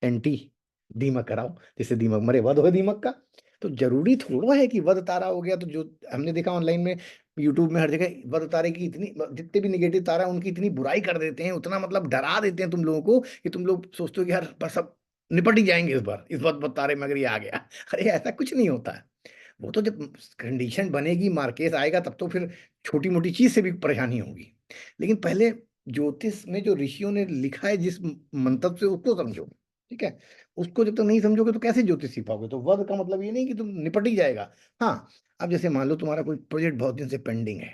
S2: एंटी दीमक कराओ, जिससे दीमक मरे, वध हो दीमक का। तो जरूरी थोड़ा है कि वध तारा हो गया तो जो हमने देखा ऑनलाइन में, यूट्यूब में हर जगह, वध तारे की इतनी, जितने भी निगेटिव तारा है उनकी इतनी बुराई कर देते हैं, उतना मतलब डरा देते हैं तुम लोगों को कि तुम लोग सोचते हो कि यार बस अब निपट ही जाएंगे इस बार, इस वध तारे में अगर ये आ गया। अरे ऐसा कुछ नहीं होता है। वो तो जब कंडीशन बनेगी, मार्केस आएगा, तब तो फिर छोटी मोटी चीज से भी परेशानी होगी। लेकिन पहले ज्योतिष में जो ऋषियों ने लिखा है जिस मंतव्य से, उसको समझो। ठीक है, उसको जब तक नहीं समझोगे तो कैसे ज्योतिष सीख पाओगे। तो वध का मतलब ये नहीं कि तुम निपट ही जाएगा। हाँ, अब जैसे मान लो तुम्हारा कोई प्रोजेक्ट बहुत दिन से पेंडिंग है,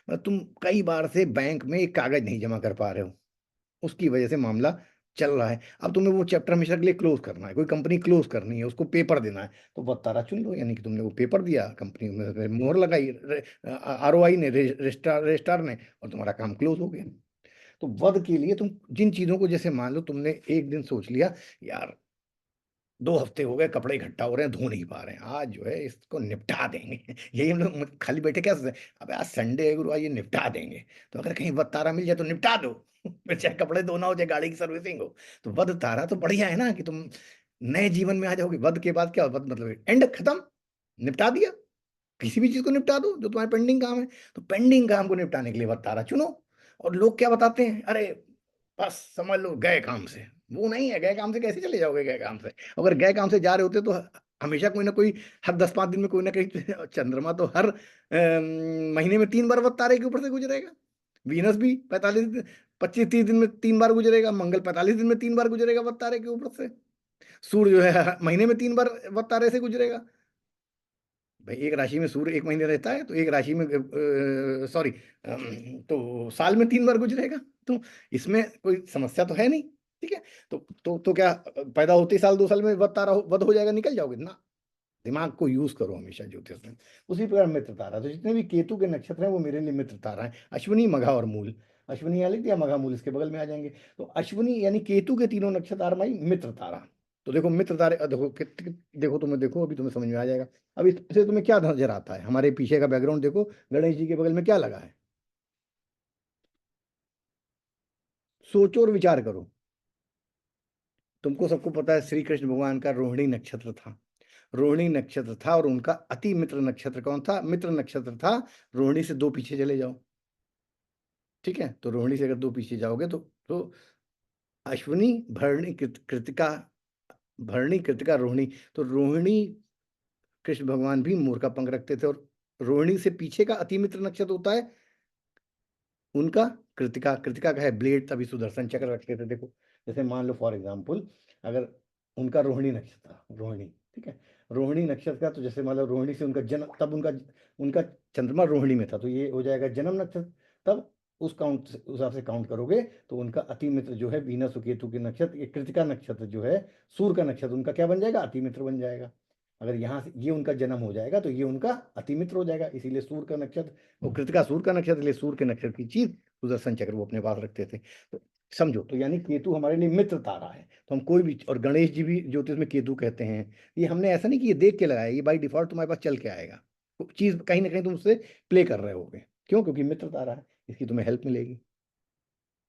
S2: मतलब तुम कई बार से बैंक में एक कागज नहीं जमा कर पा रहे हो, उसकी वजह से मामला चल रहा है। अब तुम्हें वो चैप्टर हमेशा के लिए क्लोज करना है, कोई कंपनी क्लोज करनी है, उसको पेपर देना है, तो वह तारा चुन लो, यानी कि तुमने वो पेपर दिया, कंपनी में मोहर लगाई, ROI ने, रजिस्ट्रार ने, और तुम्हारा काम क्लोज हो गया। तो वध के लिए तुम जिन चीजों को, जैसे मान लो तुमने एक दिन सोच लिया, यार 2 हफ्ते हो गए कपड़े इकट्ठा हो रहे हैं, धो नहीं पा रहे हैं, आज जो है इसको निपटा देंगे। यही हम लोग खाली बैठे क्या सोचते हैं, अब आज संडे है गुरु, आज ये निपटा देंगे। तो अगर कहीं वध तारा मिल जाए तो निपटा दो। फिर चाहे कपड़े धोना हो, चाहे गाड़ी की सर्विसिंग हो। तो वध तारा तो बढ़िया है ना, कि तुम नए जीवन में आ जाओगे। वध के बाद क्या, वध मतलब एंड, खत्म, निपटा दिया। किसी भी चीज को निपटा दो जो तुम्हारे पेंडिंग काम है। तो पेंडिंग काम को निपटाने के लिए वह तारा चुनो। और लोग क्या बताते हैं, अरे बस समझ लो गए काम से। वो नहीं है, गए काम से कैसे चले जाओगे गए काम से। अगर गए काम से जा रहे होते तो हमेशा कोई ना कोई, हर 10-5 दिन में कोई ना कहीं चंद्रमा तो हर महीने में 3 बार वह तारे के ऊपर से गुजरेगा। वीनस भी 25-30 दिन में 3 बार गुजरेगा। मंगल 45 दिन में 3 बार गुजरेगा वह तारे के ऊपर से। सूर्य जो है महीने में 3 बार वह तारे से गुजरेगा। भाई एक राशि में सूर्य एक महीने रहता है, तो एक राशि में, सॉरी, तो साल में 3 बार गुजरेगा। तो इसमें कोई समस्या तो है नहीं। ठीक है, तो क्या पैदा होते ही साल 2 साल में वध हो जाएगा, निकल जाओगे ना। दिमाग को यूज करो हमेशा ज्योतिष में। उसी प्रकार मित्र तारा, तो जितने भी केतु के नक्षत्र हैं वो मेरे लिए मित्र तारा है। अश्विनी, मघा और मूल। अश्विनी यहाँ लिख दिया, मघा मूल इसके बगल में आ जाएंगे। तो अश्विनी यानी केतु के तीनों नक्षत्र आरमाई मित्र तारा। तो देखो मित्र तारे, देखो देखो तुम्हें, देखो अभी तुम्हें समझ में आ जाएगा। अब इससे तुम्हें क्या नजर आता है, हमारे पीछे का बैकग्राउंड देखो, गणेश जी के बगल में क्या लगा है। सोचो और विचार करो। तुमको सबको पता है श्री कृष्ण भगवान का रोहिणी नक्षत्र था। रोहिणी नक्षत्र था, और उनका अति मित्र नक्षत्र कौन था, मित्र नक्षत्र था। रोहिणी से 2 पीछे चले जाओ। ठीक है, तो रोहिणी से अगर 2 पीछे जाओगे तो अश्विनी, भरणी, कृतिका, भरणी, कृतिका, रोहिणी। तो रोहिणी, कृष्ण भगवान भी मोर का पंख रखते थे। और रोहिणी से पीछे का अति मित्र नक्षत्र होता है उनका कृतिका। कृतिका का है ब्लेड, तभी सुदर्शन चक्र रखते थे। देखो जैसे मान लो फॉर एग्जाम्पल, अगर उनका रोहिणी नक्षत्र, रोहिणी, ठीक है, रोहिणी नक्षत्र का, तो जैसे मान लो रोहिणी से उनका जन्म, तब उनका उनका चंद्रमा रोहिणी में था, तो ये हो जाएगा जन्म नक्षत्र। तब उस काउंट, उस हिसाब से काउंट करोगे तो उनका अति मित्र जो है वीनस और केतु के नक्षत्र, ये कृतिका नक्षत्र जो है सूर्य का नक्षत्र, उनका क्या बन जाएगा, अति मित्र बन जाएगा। अगर यहाँ से ये उनका जन्म हो जाएगा तो ये उनका अति मित्र हो जाएगा। इसीलिए सूर्य का नक्षत्र, वो कृतिका सूर्य का नक्षत्र, इसलिए सूर्य के नक्षत्र की चीज सुदर्शन चक्र वो अपने पास रखते थे। तो समझो, तो यानी केतु हमारे लिए मित्र तारा है। तो हम कोई भी, और गणेश जी भी ज्योतिष में केतु कहते हैं। ये हमने ऐसा नहीं कि ये देख के लगाया, ये बाई डिफॉल्ट तुम्हारे पास चल के आएगा। चीज कहीं ना कहीं तुम उससे प्ले कर रहे होगे। क्यों? क्योंकि मित्र तारा है, इसकी तुम्हें हेल्प मिलेगी।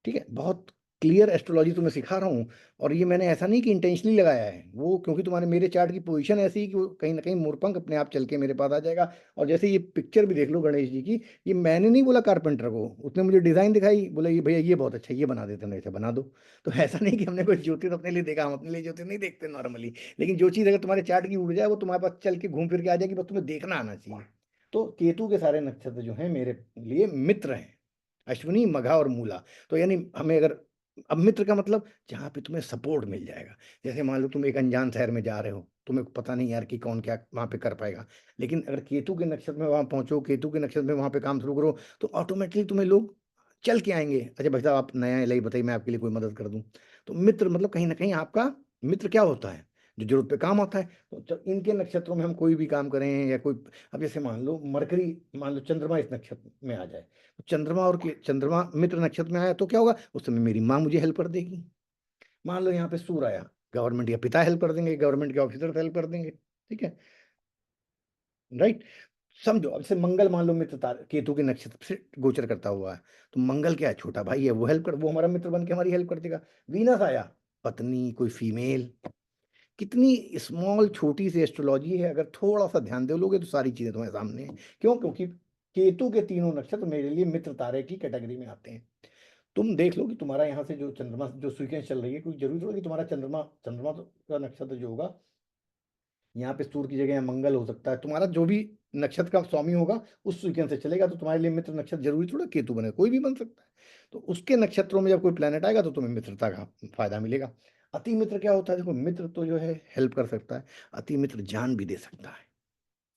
S2: ठीक है, बहुत क्लियर एस्ट्रोलॉजी तुम्हें सिखा रहा हूँ। और ये मैंने ऐसा नहीं कि इंटेंशनली लगाया है, वो क्योंकि तुम्हारे, मेरे चार्ट की पोजीशन ऐसी है कि वो कहीं ना कहीं मोरपंख अपने आप चल के मेरे पास आ जाएगा। और जैसे ये पिक्चर भी देख लो गणेश जी की, ये मैंने नहीं बोला कारपेंटर को, उसने मुझे डिजाइन दिखाई, बोला ये भैया ये बहुत अच्छा, ये बना देते हैं, ऐसे बना दो। तो ऐसा नहीं कि हमने कोई ज्योतिष अपने लिए देखा, हम अपने लिए ज्योतिष नहीं देखते नॉर्मली। लेकिन जो चीज़ अगर तुम्हारे चार्ट की उड़ जाए, वो तुम्हारे पास चल के घूम फिर के आ जाएगी, बस तुम्हें देखना आना चाहिए। तो केतु के सारे नक्षत्र जो हैं मेरे लिए मित्र हैं, अश्विनी, मघा और मूला। तो यानी हमें अगर, अब मित्र का मतलब जहाँ पे तुम्हें सपोर्ट मिल जाएगा। जैसे मान लो तुम एक अनजान शहर में जा रहे हो, तुम्हें पता नहीं यार कि कौन क्या वहां पे कर पाएगा। लेकिन अगर केतु के नक्षत्र में वहां पहुंचो, केतु के नक्षत्र में वहां पे काम शुरू करो, तो ऑटोमेटिकली तुम्हें लोग चल के आएंगे। अच्छा भाई साहब, आप नया है, लाइए बताइए, मैं आपके लिए कोई मदद कर दूं। तो मित्र मतलब कहीं ना कहीं आपका मित्र क्या होता है, जो जरूरत पे काम आता है। तो इनके नक्षत्रों में हम कोई भी काम करें या कोई, अब जैसे मान लो मरकरी, मान लो चंद्रमा इस नक्षत्र में आ जाए, तो चंद्रमा और चंद्रमा मित्र नक्षत्र में आया तो क्या होगा, उस समय मेरी माँ मुझे हेल्प कर देगी। मान लो यहाँ पे सूर्य आया, गवर्नमेंट या पिता हेल्प कर देंगे, गवर्नमेंट के ऑफिसर हेल्प कर देंगे। ठीक है, राइट। समझो, अब से मंगल मान लो मित्र तारे केतु के नक्षत्र से गोचर करता हुआ है, तो मंगल क्या है, छोटा भाई है, वो हमारा मित्र बन के हमारी हेल्प कर देगा। वीनस आया, पत्नी, कोई फीमेल, कितनी स्मॉल छोटी सी एस्ट्रोलॉजी है, अगर थोड़ा सा ध्यान दे लोगे तो सारी चीजें तुम्हारे सामने हैं। क्यों? क्योंकि केतु के तीनों नक्षत्र मेरे लिए मित्र तारे की कैटेगरी में आते हैं। तुम देख लो कि तुम्हारा यहाँ से जो चंद्रमा जो सीक्वेंस चल रही है, कोई जरूरी थोड़ा कि तुम्हारा चंद्रमा चंद्रमा का नक्षत्र जो होगा, यहाँ पे सूर्य की जगह यहाँ मंगल हो सकता है, तुम्हारा जो भी नक्षत्र का स्वामी होगा उस सीक्वेंस से चलेगा, तो तुम्हारे लिए मित्र नक्षत्र जरूरी थोड़ा केतु बने, कोई भी बन सकता है। तो उसके नक्षत्रों में जब कोई प्लेनेट आएगा तो तुम्हें मित्रता का फायदा मिलेगा। अति मित्र क्या होता है? देखो, मित्र तो जो है हेल्प कर सकता है, अति मित्र जान भी दे सकता है।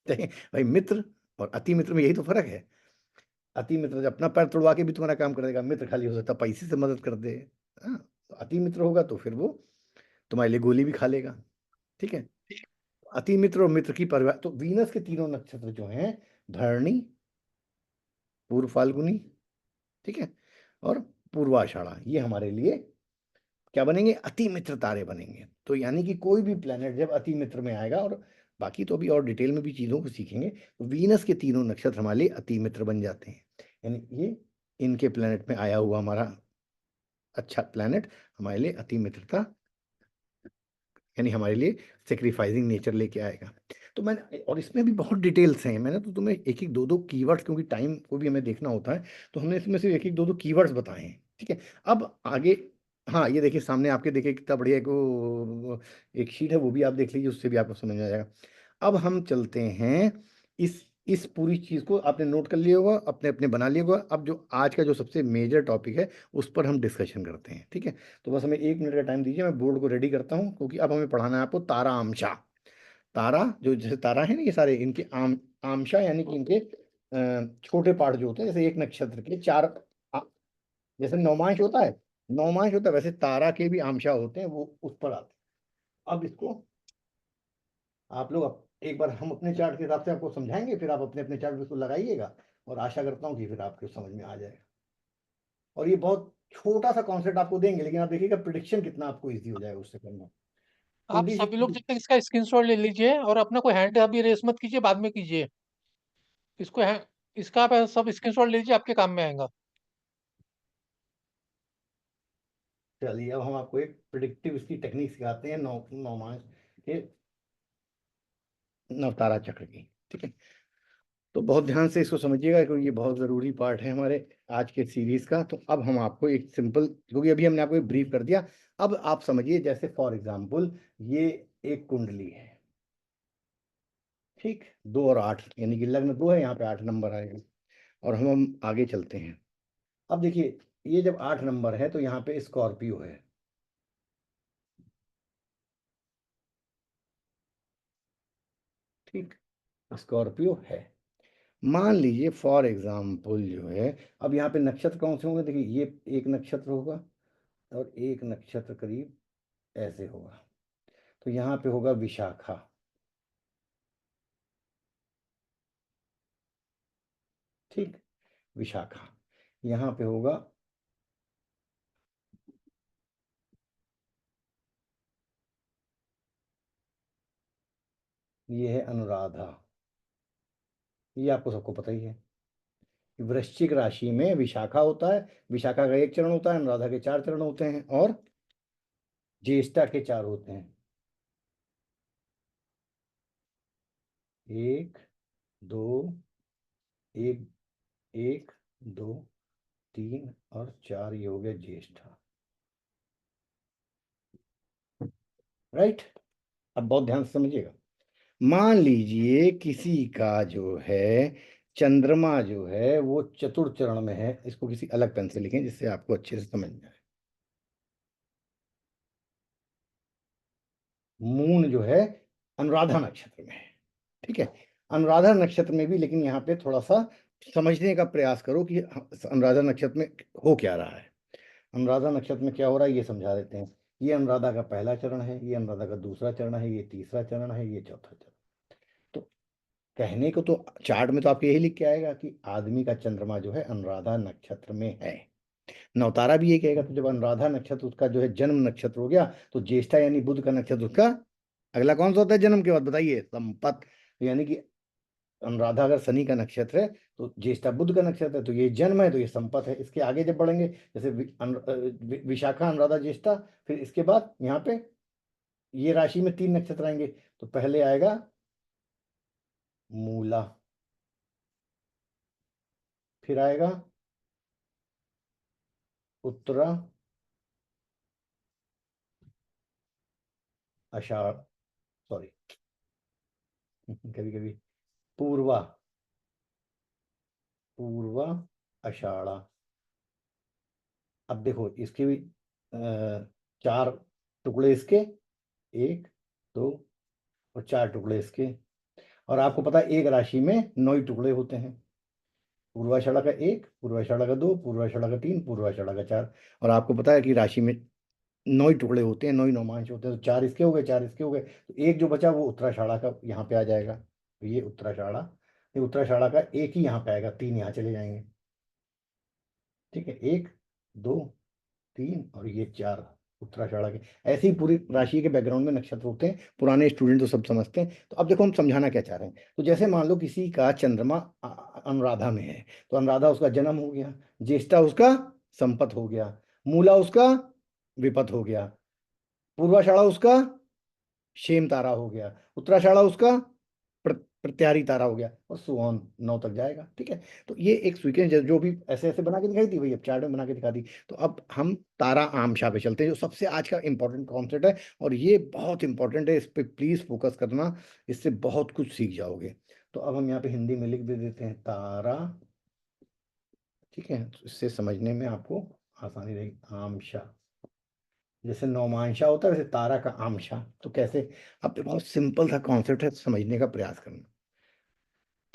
S2: देखें भाई, मित्र और अति मित्र में यही तो फर्क है। अति मित्र अपना पैर तुड़वा के भी तुम्हारा काम कर देगा, मित्र खाली हो सकता है पैसे से मदद कर दे। हाँ, तो अति मित्र होगा तो फिर वो तुम्हारे लिए गोली भी खा लेगा। ठीक है, अति मित्र और मित्र की परिवार, तो वीनस के तीनों नक्षत्र जो हैं, भरणी, पूर्व फाल्गुनी, ठीक है, और पूर्वाषाढ़ा, ये हमारे लिए क्या बनेंगे? अति मित्र तारे बनेंगे। तो यानी कि कोई भी प्लेनेट जब अति मित्र में आएगा, और बाकी तो अभी और डिटेल में भी चीजों को सीखेंगे, तो वीनस के तीनों नक्षत्र हमारे लिए अति मित्र बन जाते हैं। यानी ये इनके प्लेनेट में आया हुआ हमारा अच्छा प्लेनेट हमारे लिए अति मित्रता, यानी हमारे लिए सेक्रीफाइसिंग नेचर लेके आएगा। तो मैंने, और इसमें भी बहुत डिटेल्स हैं, मैंने तो तुम्हें एक एक दो दो कीवर्ड्स, क्योंकि टाइम को भी हमें देखना होता है, तो हमने इसमें से एक एक दो दो कीवर्ड्स बताए हैं। ठीक है, अब आगे, हाँ ये देखिए सामने आपके, देखिए कितना बढ़िया एक शीट है, वो भी आप देख लीजिए, उससे भी आपको समझ में आ जाएगा। अब हम चलते हैं, इस पूरी चीज को आपने नोट कर लिया होगा, अपने अपने बना लिया होगा। अब जो आज का जो सबसे मेजर टॉपिक है उस पर हम डिस्कशन करते हैं। ठीक है, तो बस हमें 1 मिनट का टाइम दीजिए, मैं बोर्ड को रेडी करता हूँ, क्योंकि अब हमें पढ़ाना है आपको तारा आमशा। तारा जो, जैसे तारा है ना, ये सारे इनके आमशा, यानी कि इनके छोटे पार्ट जो होते हैं, जैसे एक नक्षत्र के चार आ, जैसे नौमांश होता है, नौमांश होता है, वैसे तारा के भी आमशा होते हैं, वो उस पर आते हैं। अब इसको आप लोग एक बार हम अपने चार्ट के हिसाब से आपको समझाएंगे, फिर आप अपने अपने चार्ट पे इसको लगाइएगा, और आशा करता हूँ कि फिर आपको समझ में आ जाएगा। और ये बहुत छोटा सा कॉन्सेप्ट आपको देंगे, लेकिन आप देखिएगा प्रिडिक्शन कितना आपको इजी हो जाएगा उससे करना।
S3: आप
S2: टू
S3: सभी लोग जब तक इसका स्क्रीनशॉट ले लीजिए, और अपना कोई हैंड अभी रेस मत कीजिए, बाद में कीजिए इसको इसका आप सब स्क्रीनशॉट ले लीजिए, आपके काम में आएगा।
S2: चलिए, अब हम आपको एक प्रिडिक्टिव इसकी टेक्निक सिखाते हैं, नौमांश के नवतारा चक्र की। ठीक है, तो बहुत ध्यान से इसको समझिएगा, क्योंकि ये बहुत ज़रूरी पार्ट है हमारे आज के सीरीज का। तो अब हम आपको एक सिंपल, क्योंकि अभी हमने आपको एक ब्रीफ कर दिया, अब आप समझिए, जैसे फॉर एग्जांपल ये एक कुंडली है, ठीक, 2 और 8, यानी कि लग्न 2 है, यहाँ पे 8 नंबर आएगा, और हम आगे चलते हैं। अब देखिए, ये जब 8 नंबर है तो यहाँ पे स्कॉर्पियो है, ठीक, स्कॉर्पियो है। मान लीजिए फॉर एग्जाम्पल जो है, अब यहाँ पे नक्षत्र कौन से होंगे? देखिए, ये एक नक्षत्र होगा, और एक नक्षत्र करीब ऐसे होगा, तो यहाँ पे होगा विशाखा, ठीक, विशाखा। यहाँ पे होगा, ये है अनुराधा, ये आपको सबको पता ही है। वृश्चिक राशि में विशाखा होता है, विशाखा का एक चरण होता है, अनुराधा के 4 चरण होते हैं, और ज्येष्ठा के 4 होते हैं, 1 2, 1 1 2 3 और 4, ये हो गया ज्येष्ठा, राइट। अब बहुत ध्यान से समझिएगा, मान लीजिए किसी का जो है चंद्रमा जो है वो चतुर्थ चरण में है, इसको किसी अलग पेन से लिखें जिससे आपको अच्छे से समझ में आए। मून जो है अनुराधा नक्षत्र में है, ठीक है, अनुराधा नक्षत्र में भी, लेकिन यहाँ पे थोड़ा सा समझने का प्रयास करो कि अनुराधा नक्षत्र में हो क्या रहा है। अनुराधा नक्षत्र में क्या हो रहा है ये समझा देते हैं। ये अनुराधा का पहला चरण है, ये अनुराधा का दूसरा चरण है, ये तीसरा चरण है, ये चौथा चरण। तो कहने को तो चार्ट में तो आपको यही लिख के आएगा कि आदमी का चंद्रमा जो है अनुराधा नक्षत्र में है, नवतारा भी ये कहेगा। तो जब अनुराधा नक्षत्र उसका जो है जन्म नक्षत्र हो गया, तो ज्येष्ठा यानी बुध का नक्षत्र उसका अगला कौन सा होता है जन्म के बाद? बताइए, संपत, यानी कि अनुराधा अगर शनि का नक्षत्र है तो ज्येष्ठा बुध का नक्षत्र है, तो ये जन्म है, तो ये संपत है। इसके आगे जब बढ़ेंगे, जैसे विशाखा, अनुराधा, ज्येष्ठा, फिर इसके बाद यहाँ पे ये राशि में 3 नक्षत्र आएंगे, तो पहले आएगा मूला, फिर आएगा उत्तरा, आषाढ़, सॉरी कभी कभी पूर्वा, पूर्वा, आषाढ़ा। अब देखो इसके भी 4 टुकड़े इसके, 1 2 और 4 टुकड़े इसके। और आपको पता है एक राशि में 9 ही टुकड़े होते हैं। पूर्वाषाढ़ा का 1, पूर्वाषाढ़ा का 2, पूर्वाषाढ़ा का 3, पूर्वाषाढ़ा का 4। और आपको पता है कि राशि में 9 ही टुकड़े होते हैं, 9 ही नौमांश होते हैं, तो 4 इसके हो गए, 4 इसके हो गए, तो एक जो बचा वो उत्तराषाढ़ा का यहाँ पे आ जाएगा। तो ये उत्तराषाढ़ा, ये उत्तराषाढ़ा का एक ही यहाँ पे आएगा, 3 यहाँ चले जाएंगे। ठीक है, 1 2 3 और ये 4 उत्तराषाढ़ा के। ऐसे ही पूरी राशि के बैकग्राउंड में नक्षत्र होते हैं, पुराने स्टूडेंट तो सब समझते हैं। तो अब देखो हम समझाना क्या चाह रहे हैं। तो जैसे मान लो किसी का चंद्रमा अनुराधा में है, तो अनुराधा उसका जन्म हो गया, ज्येष्ठा उसका संपत हो गया, मूला उसका विपत हो गया, पूर्वाषाढ़ा उसका शेम तारा हो गया, उत्तराषाढ़ा उसका प्रत्यारी तारा हो गया, और सुहान 9 तक जाएगा। ठीक है, तो ये एक सीक्वेंस जो भी ऐसे ऐसे बना के दिखाई थी वही अब चार्ट में बना के दिखा दी। तो अब हम तारा आमशा पे चलते हैं, जो सबसे आज का इंपॉर्टेंट कॉन्सेप्ट है, और ये बहुत इंपॉर्टेंट है, इस पे प्लीज फोकस करना, इससे बहुत कुछ सीख जाओगे। तो अब हम यहाँ पे हिंदी में लिख भी देते हैं तारा। ठीक है, तो इससे समझने में आपको आसानी रहेगी। आमशा, जैसे नौमांशा होता है वैसे तारा का आमशा। तो कैसे, अब तो बहुत सिंपल सा कॉन्सेप्ट है, समझने का प्रयास करना।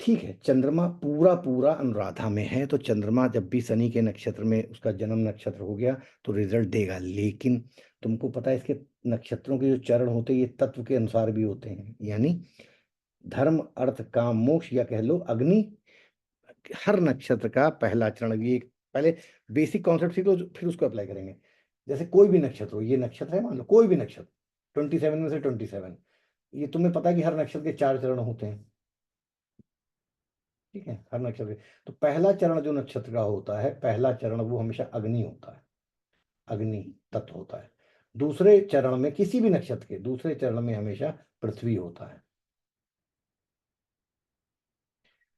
S2: ठीक है, चंद्रमा पूरा पूरा अनुराधा में है, तो चंद्रमा जब भी शनि के नक्षत्र में उसका जन्म नक्षत्र हो गया तो रिजल्ट देगा। लेकिन तुमको पता है इसके नक्षत्रों के जो चरण होते हैं ये तत्व के अनुसार भी होते हैं, यानी धर्म अर्थ काम मोक्ष, या कह लो अग्नि। हर नक्षत्र का पहला चरण, ये पहले बेसिक कॉन्सेप्ट सीखो फिर उसको अप्लाई करेंगे। जैसे कोई भी नक्षत्र हो, ये नक्षत्र है मान लो कोई भी नक्षत्र, 27 में से 27, ये तुम्हें पता है कि हर नक्षत्र के 4 चरण होते हैं। ठीक है, हर नक्षत्र के। तो पहला चरण जो नक्षत्र का होता है, पहला चरण वो हमेशा अग्नि होता है, अग्नि तत्व होता है। दूसरे चरण में किसी भी नक्षत्र के दूसरे चरण में हमेशा पृथ्वी होता है।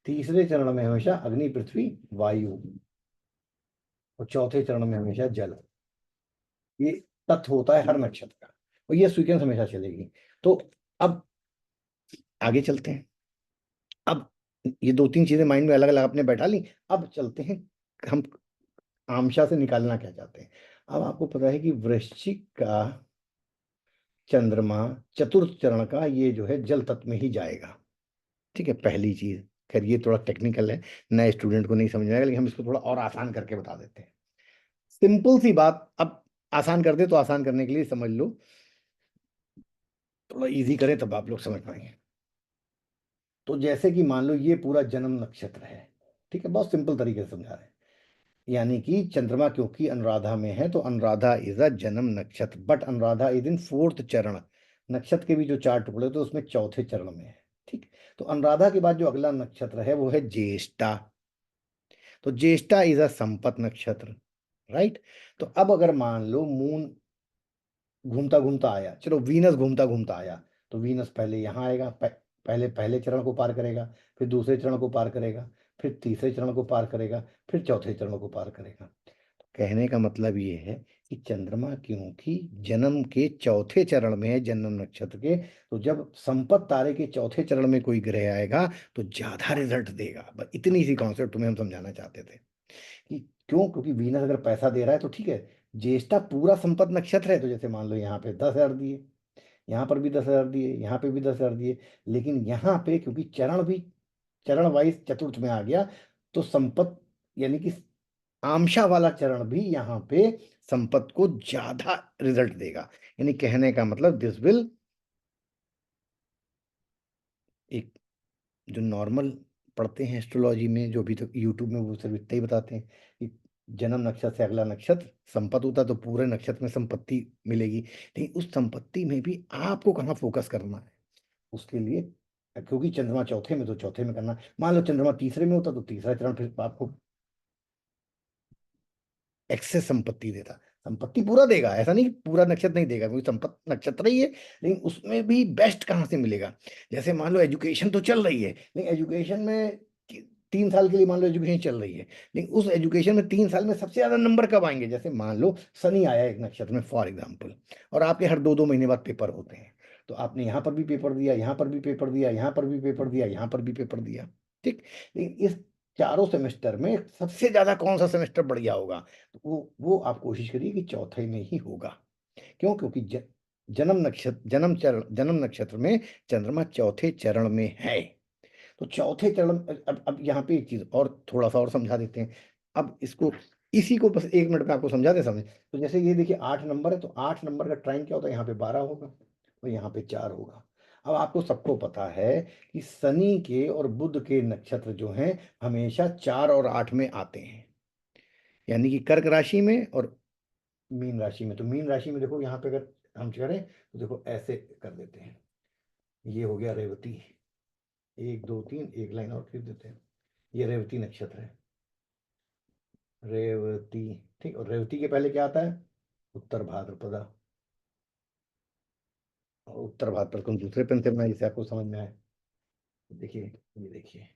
S2: तीसरे चरण में हमेशा अग्नि पृथ्वी वायु, और चौथे चरण में हमेशा जल। ये तत्व होता है हर नक्षत्र का, और ये सीक्वेंस हमेशा चलेगी। तो अब आगे चलते हैं। अब ये 2-3 चीजें माइंड में अलग अलग आपने बैठा ली, अब चलते हैं हम आमशा से निकालना क्या चाहते हैं। अब आपको पता है कि वृश्चिक का चंद्रमा चतुर्थ चरण का ये जो है जल तत्व में ही जाएगा। ठीक है, पहली चीज। खैर ये थोड़ा टेक्निकल है, नए स्टूडेंट को नहीं समझ आएगा, लेकिन हम इसको थोड़ा और आसान करके बता देते हैं। सिंपल सी बात, अब आसान कर दे तो आसान करने के लिए समझ लो, थोड़ा इजी करें तब आप लोग समझ पाएंगे। तो जैसे कि मान लो ये पूरा जन्म नक्षत्र है। ठीक है, बहुत सिंपल तरीके से समझा रहे हैं। यानी कि चंद्रमा क्योंकि अनुराधा में है, तो अनुराधा इज अ जन्म नक्षत्र, but Anuradha is in 4th चरण। नक्षत्र के भी जो 4 टुकड़े तो उसमें चौथे चरण में है। ठीक, तो अनुराधा के बाद जो अगला नक्षत्र है वो है ज्येष्ठा। तो ज्येष्ठा इज अ संपत नक्षत्र, राइट। तो अब अगर मान लो मून घूमता घूमता आया, चलो वीनस घूमता घूमता आया, तो वीनस पहले यहाँ आएगा, पहले पहले चरण को पार करेगा, फिर दूसरे चरण को पार करेगा, फिर तीसरे चरण को पार करेगा, फिर चौथे चरण को पार करेगा। तो कहने का मतलब ये है कि चंद्रमा क्योंकि जन्म के चौथे चरण में है, जन्म नक्षत्र के, तो जब संपत तारे के चौथे चरण में कोई ग्रह आएगा तो ज्यादा रिजल्ट देगा। बस इतनी सी कॉन्सेप्ट तुम्हें हम समझाना चाहते थे कि क्यों, क्योंकि वीनस अगर पैसा दे रहा है तो ठीक है, ज्येष्ठा पूरा संपत नक्षत्र है, तो जैसे मान लो यहाँ पे 10,000 दिए, यहाँ पर भी 10,000 दिए, यहाँ पे भी 10,000 दिए, लेकिन यहाँ पे क्योंकि चरण भी चरण वाइज चतुर्थ में आ गया, तो संपत यानी कि आमशा वाला चरण भी यहाँ पे संपत को ज्यादा रिजल्ट देगा। यानी कहने का मतलब दिस विल, एक जो नॉर्मल पढ़ते हैं एस्ट्रोलॉजी में, जो भी तो यूट्यूब में वो सिर्फ इतना ही बताते हैं कि जन्म नक्षत्र से अगला नक्षत्र संपत्ति होता है, तो पूरे नक्षत्र में संपत्ति मिलेगी। लेकिन उस संपत्ति में भी आपको कहाँ फोकस करना है, उसके लिए क्योंकि चंद्रमा चौथे में, तो चौथे में करना। मान लो चंद्रमा तीसरे में होता तो तीसरा चरण फिर आपको एक्सेस संपत्ति देता। संपत्ति पूरा देगा, ऐसा नहीं कि पूरा नक्षत्र नहीं देगा, क्योंकि संपत्ति नक्षत्र ही है, लेकिन उसमें भी बेस्ट कहाँ से मिलेगा। जैसे मान लो एजुकेशन तो चल रही है, लेकिन एजुकेशन में 3 साल के लिए मान लो एजुकेशन चल रही है, लेकिन उस एजुकेशन में 3 साल में सबसे ज्यादा नंबर कब आएंगे। जैसे मान लो शनि आया एक नक्षत्र में फॉर एग्जाम्पल, और आपके हर 2-2 महीने बाद पेपर होते हैं, तो आपने यहाँ पर भी पेपर दिया, यहाँ पर भी पेपर दिया, यहाँ पर भी पेपर दिया, यहाँ पर भी पेपर दिया, ठीक। लेकिन इस चारों सेमेस्टर में सबसे ज्यादा कौन सा सेमेस्टर बढ़िया होगा, तो वो आप कोशिश करिए कि चौथे में ही होगा। क्यों? क्योंकि जन्म नक्षत्र में चंद्रमा चौथे चरण में है। तो चौथे चरण, अब यहाँ पे एक चीज और थोड़ा सा और समझा देते हैं। अब इसको, इसी को बस 1 मिनट में आपको समझा दे समझ। तो जैसे ये देखिए 8 नंबर है, तो 8 नंबर का ट्राइन क्या होता है, यहाँ पे 12 होगा और यहाँ पे 4 होगा। अब आपको सबको पता है कि शनि के और बुध के नक्षत्र जो हैं हमेशा 4 और 8 में आते हैं, यानी कि कर्क राशि में और मीन राशि में। तो मीन राशि में देखो यहाँ पे अगर हम करें तो देखो ऐसे कर देते हैं, ये हो गया रेवती, 1 2 3, एक लाइन और खींच देते हैं, ये रेवती नक्षत्र है, रेवती, ठीक। और रेवती के पहले क्या आता है, उत्तर भाद्रपदा। और उत्तर भाद्रपद को हम दूसरे पेन से बनाए जिसे आपको समझ में आए। देखिए, ये देखिए,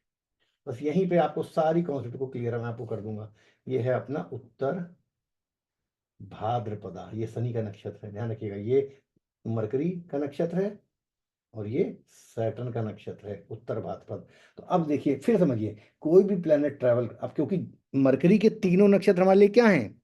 S2: बस यहीं पे आपको सारी कॉन्सेप्ट को क्लियर मैं आपको कर दूंगा। ये है अपना उत्तर भाद्रपदा, ये शनि का नक्षत्र है, ध्यान रखिएगा। ये मरकरी का नक्षत्र है और ये सैटर्न का नक्षत्र है, उत्तर भाद्रपद। तो अब देखिए फिर समझिए, कोई भी प्लेनेट ट्रैवल, अब क्योंकि मरकरी के तीनों नक्षत्र हमारे लिए क्या हैं,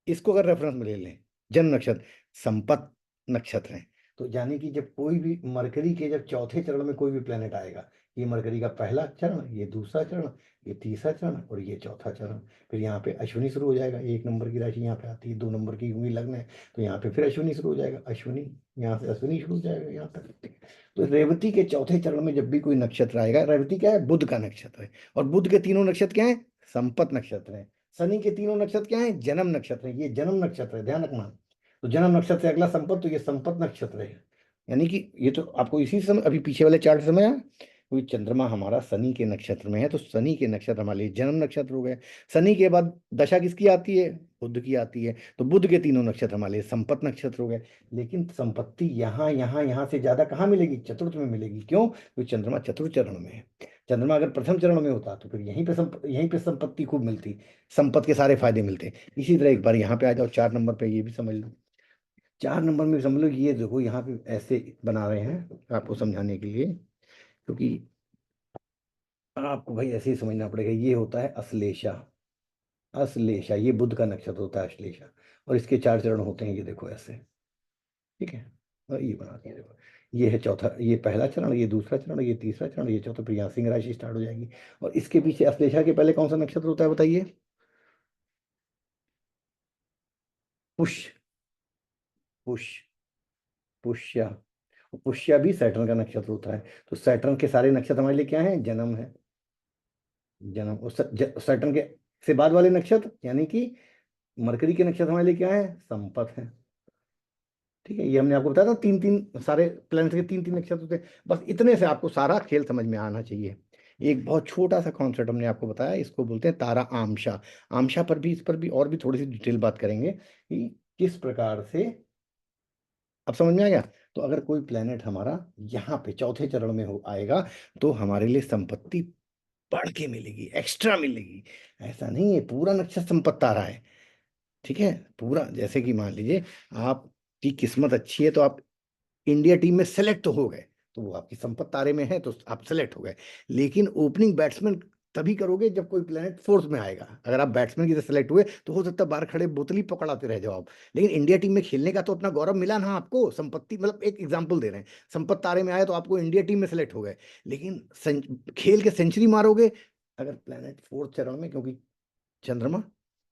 S2: इसको अगर रेफरेंस में ले लें, जन्म नक्षत्र संपत नक्षत्र है। तो यानी कि जब कोई भी मरकरी के जब चौथे चरण में कोई भी प्लेनेट आएगा, ये मरकरी का पहला चरण, ये दूसरा चरण, ये तीसरा चरण और ये चौथा चरण, फिर यहाँ पे अश्विनी शुरू हो जाएगा। 1 नंबर की राशि यहाँ पे आती है, 2 नंबर की हुई लग्न है, तो यहाँ पे फिर अश्विनी शुरू हो जाएगा, अश्विनी, यहाँ से अश्विनी शुरू हो जाएगा यहाँ तक। तो रेवती के चौथे चरण में जब भी कोई नक्षत्र आएगा, रेवती क्या है, बुध का नक्षत्र है, और बुध के तीनों नक्षत्र क्या है, संपत नक्षत्र है। शनि के तीनों नक्षत्र क्या है, जन्म नक्षत्र है, ये जन्म नक्षत्र है, ध्यान रखना। तो जन्म नक्षत्र से अगला संपत, तो ये संपत नक्षत्र है। यानी कि ये तो आपको इसी समय अभी पीछे वाले चार्ट समय आया, क्योंकि चंद्रमा हमारा शनि के नक्षत्र में है, तो शनि के नक्षत्र हमारे लिए जन्म नक्षत्र हो गए। शनि के बाद दशा किसकी आती है, बुध की आती है, तो बुध के तीनों नक्षत्र हमारे लिए संपत नक्षत्र हो गए। लेकिन संपत्ति यहाँ यहाँ यहाँ से ज्यादा कहाँ मिलेगी, चतुर्थ में मिलेगी। क्यों? क्योंकि चंद्रमा चतुर्थ चरण में है। चंद्रमा अगर प्रथम चरण में होता तो फिर यहीं पे संपत्ति खूब मिलती, संपत्ति के सारे फायदे मिलते। इसी तरह एक बार यहाँ पे आ जाओ 4 नंबर पे, ये भी समझ लो। 4 नंबर में भी समझ लो, ये देखो यहाँ पे ऐसे बना रहे हैं आपको समझाने के लिए, क्योंकि आपको भाई ऐसे ही समझना पड़ेगा। ये होता है अश्लेषा, अश्लेषा ये बुध का नक्षत्र होता है अश्लेषा, और इसके 4 चरण होते हैं, ये देखो ऐसे, ठीक है। और ये बना दिया देखो, ये है चौथा, ये पहला चरण, ये दूसरा चरण, ये तीसरा चरण, ये चौथा, फिर यहाँ सिंह राशि स्टार्ट हो जाएगी। और इसके पीछे अश्लेषा के पहले कौन सा नक्षत्र होता है बताइए, पुष्य, पुष्य, पुष्य। पुष्य भी सैटर्न का नक्षत्र होता है। तो सैटर्न के सारे नक्षत्र हमारे लिए क्या है, जन्म है, जन्म। और सैटर्न के से बाद वाले नक्षत्र यानी कि मरकरी के नक्षत्र हमारे लिए क्या है, संपत है, ठीक है। ये हमने आपको बताया था, 3-3 सारे प्लैनेट के 3-3 नक्षत्र होते हैं। बस इतने से आपको सारा खेल समझ में आना चाहिए। एक बहुत छोटा सा कॉन्सेप्ट हमने आपको बताया, इसको बोलते हैं तारा आमशा। आमशा पर भी, इस पर भी और भी थोड़ी सी डिटेल बात करेंगे कि किस प्रकार से, अब समझ में आ गया। तो अगर कोई प्लेनेट हमारा यहाँ पे चौथे चरण में हो आएगा, तो हमारे लिए संपत्ति बढ़ के मिलेगी, एक्स्ट्रा मिलेगी। ऐसा नहीं है पूरा नक्षत्र संपत्ति आ रहा है, ठीक है। पूरा, जैसे कि मान लीजिए आपकी किस्मत अच्छी है तो आप इंडिया टीम में सेलेक्ट हो गए, तो वो आपकी संपत्ति तारे में है तो आप सेलेक्ट हो गए। लेकिन ओपनिंग बैट्समैन तभी करोगे जब कोई प्लेनेट फोर्थ में आएगा। अगर आप बैट्समैन की तरह सेलेक्ट हुए तो हो सकता है बाहर खड़े बोतल ही पकड़ाते रह जाओ आप, लेकिन इंडिया टीम में खेलने का तो अपना गौरव मिला ना आपको। संपत्ति मतलब एक एग्जाम्पल दे रहे हैं, संपत्ति तारे में आया तो आपको इंडिया टीम में सेलेक्ट हो गए, लेकिन खेल के सेंचुरी मारोगे अगर प्लेनेट फोर्थ चरण में, क्योंकि चंद्रमा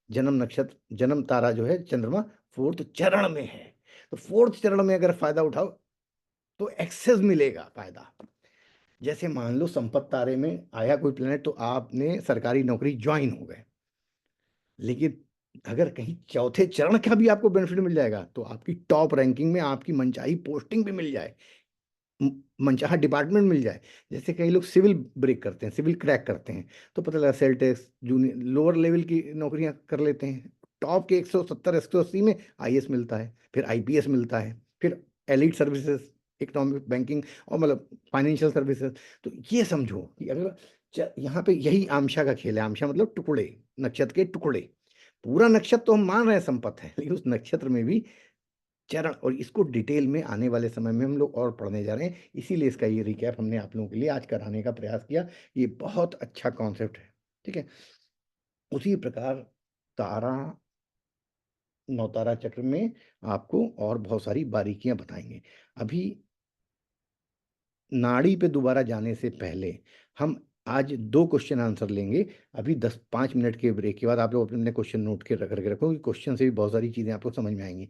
S2: जन्म नक्षत्र, जन्म तारा जो है चंद्रमा फोर्थ चरण में है। तो फोर्थ चरण में अगर फायदा उठाओ तो एक्सेस मिलेगा फायदा। जैसे मान लो संपत्ति तारे में आया कोई प्लेनेट तो आपने सरकारी नौकरी ज्वाइन हो गए, लेकिन अगर कहीं चौथे चरण का भी आपको बेनिफिट मिल जाएगा तो आपकी टॉप रैंकिंग में आपकी मनचाही पोस्टिंग भी मिल जाए, मनचाहा डिपार्टमेंट मिल जाए। जैसे कई लोग सिविल ब्रेक करते हैं, सिविल क्रैक करते हैं, तो पता लगा sale tax junior lower level की नौकरियां कर लेते हैं। टॉप के 170 180 में आईएएस मिलता है, फिर आईपीएस मिलता है, फिर एलिट सर्विसेज, इकोनॉमिक बैंकिंग और मतलब फाइनेंशियल सर्विसेज। तो ये समझो कि अगर यहाँ पे यही आमशा का खेल है। आमशा मतलब टुकड़े, नक्षत्र के टुकड़े। पूरा नक्षत्र तो हम मान रहे हैं संपत्ति है, लेकिन उस नक्षत्र में भी चरण, और इसको डिटेल में आने वाले समय में हम लोग और पढ़ने जा रहे हैं। इसीलिए इसका ये रिकैप हमने आप लोगों के लिए आज कराने का प्रयास किया। ये बहुत अच्छा कॉन्सेप्ट है, ठीक है। उसी प्रकार तारा, नौतारा चक्र में आपको और बहुत सारी बारीकियां बताएंगे। अभी नाड़ी पे दोबारा जाने से पहले हम आज 2 क्वेश्चन आंसर लेंगे। अभी 5 मिनट के ब्रेक के बाद आप लोग अपने क्वेश्चन नोट के करके रखो, क्वेश्चन से भी बहुत सारी चीजें आपको समझ में आएंगी।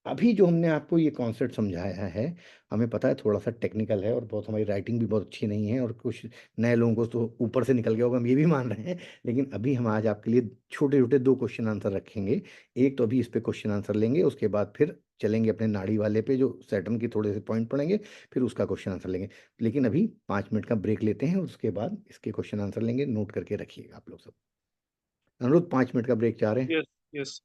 S2: अभी जो हमने आपको ये कॉन्सेप्ट समझाया है, हमें पता है थोड़ा सा टेक्निकल है और बहुत, हमारी राइटिंग भी बहुत अच्छी नहीं है और कुछ नए लोगों को तो ऊपर से निकल गया होगा, हम ये भी मान रहे हैं। लेकिन अभी हम आज आपके लिए छोटे छोटे 2 क्वेश्चन आंसर रखेंगे। एक तो अभी इस पे क्वेश्चन आंसर लेंगे, उसके बाद फिर चलेंगे अपने नाड़ी वाले पे, जो सैटर्न के थोड़े से पॉइंट पढ़ेंगे, फिर उसका क्वेश्चन आंसर लेंगे। लेकिन अभी 5 मिनट का ब्रेक लेते हैं, उसके बाद इसके क्वेश्चन आंसर लेंगे। नोट करके रखिएगा आप लोग सब। अनुरोध, 5 मिनट का ब्रेक चाह रहे हैं।
S1: Yes yes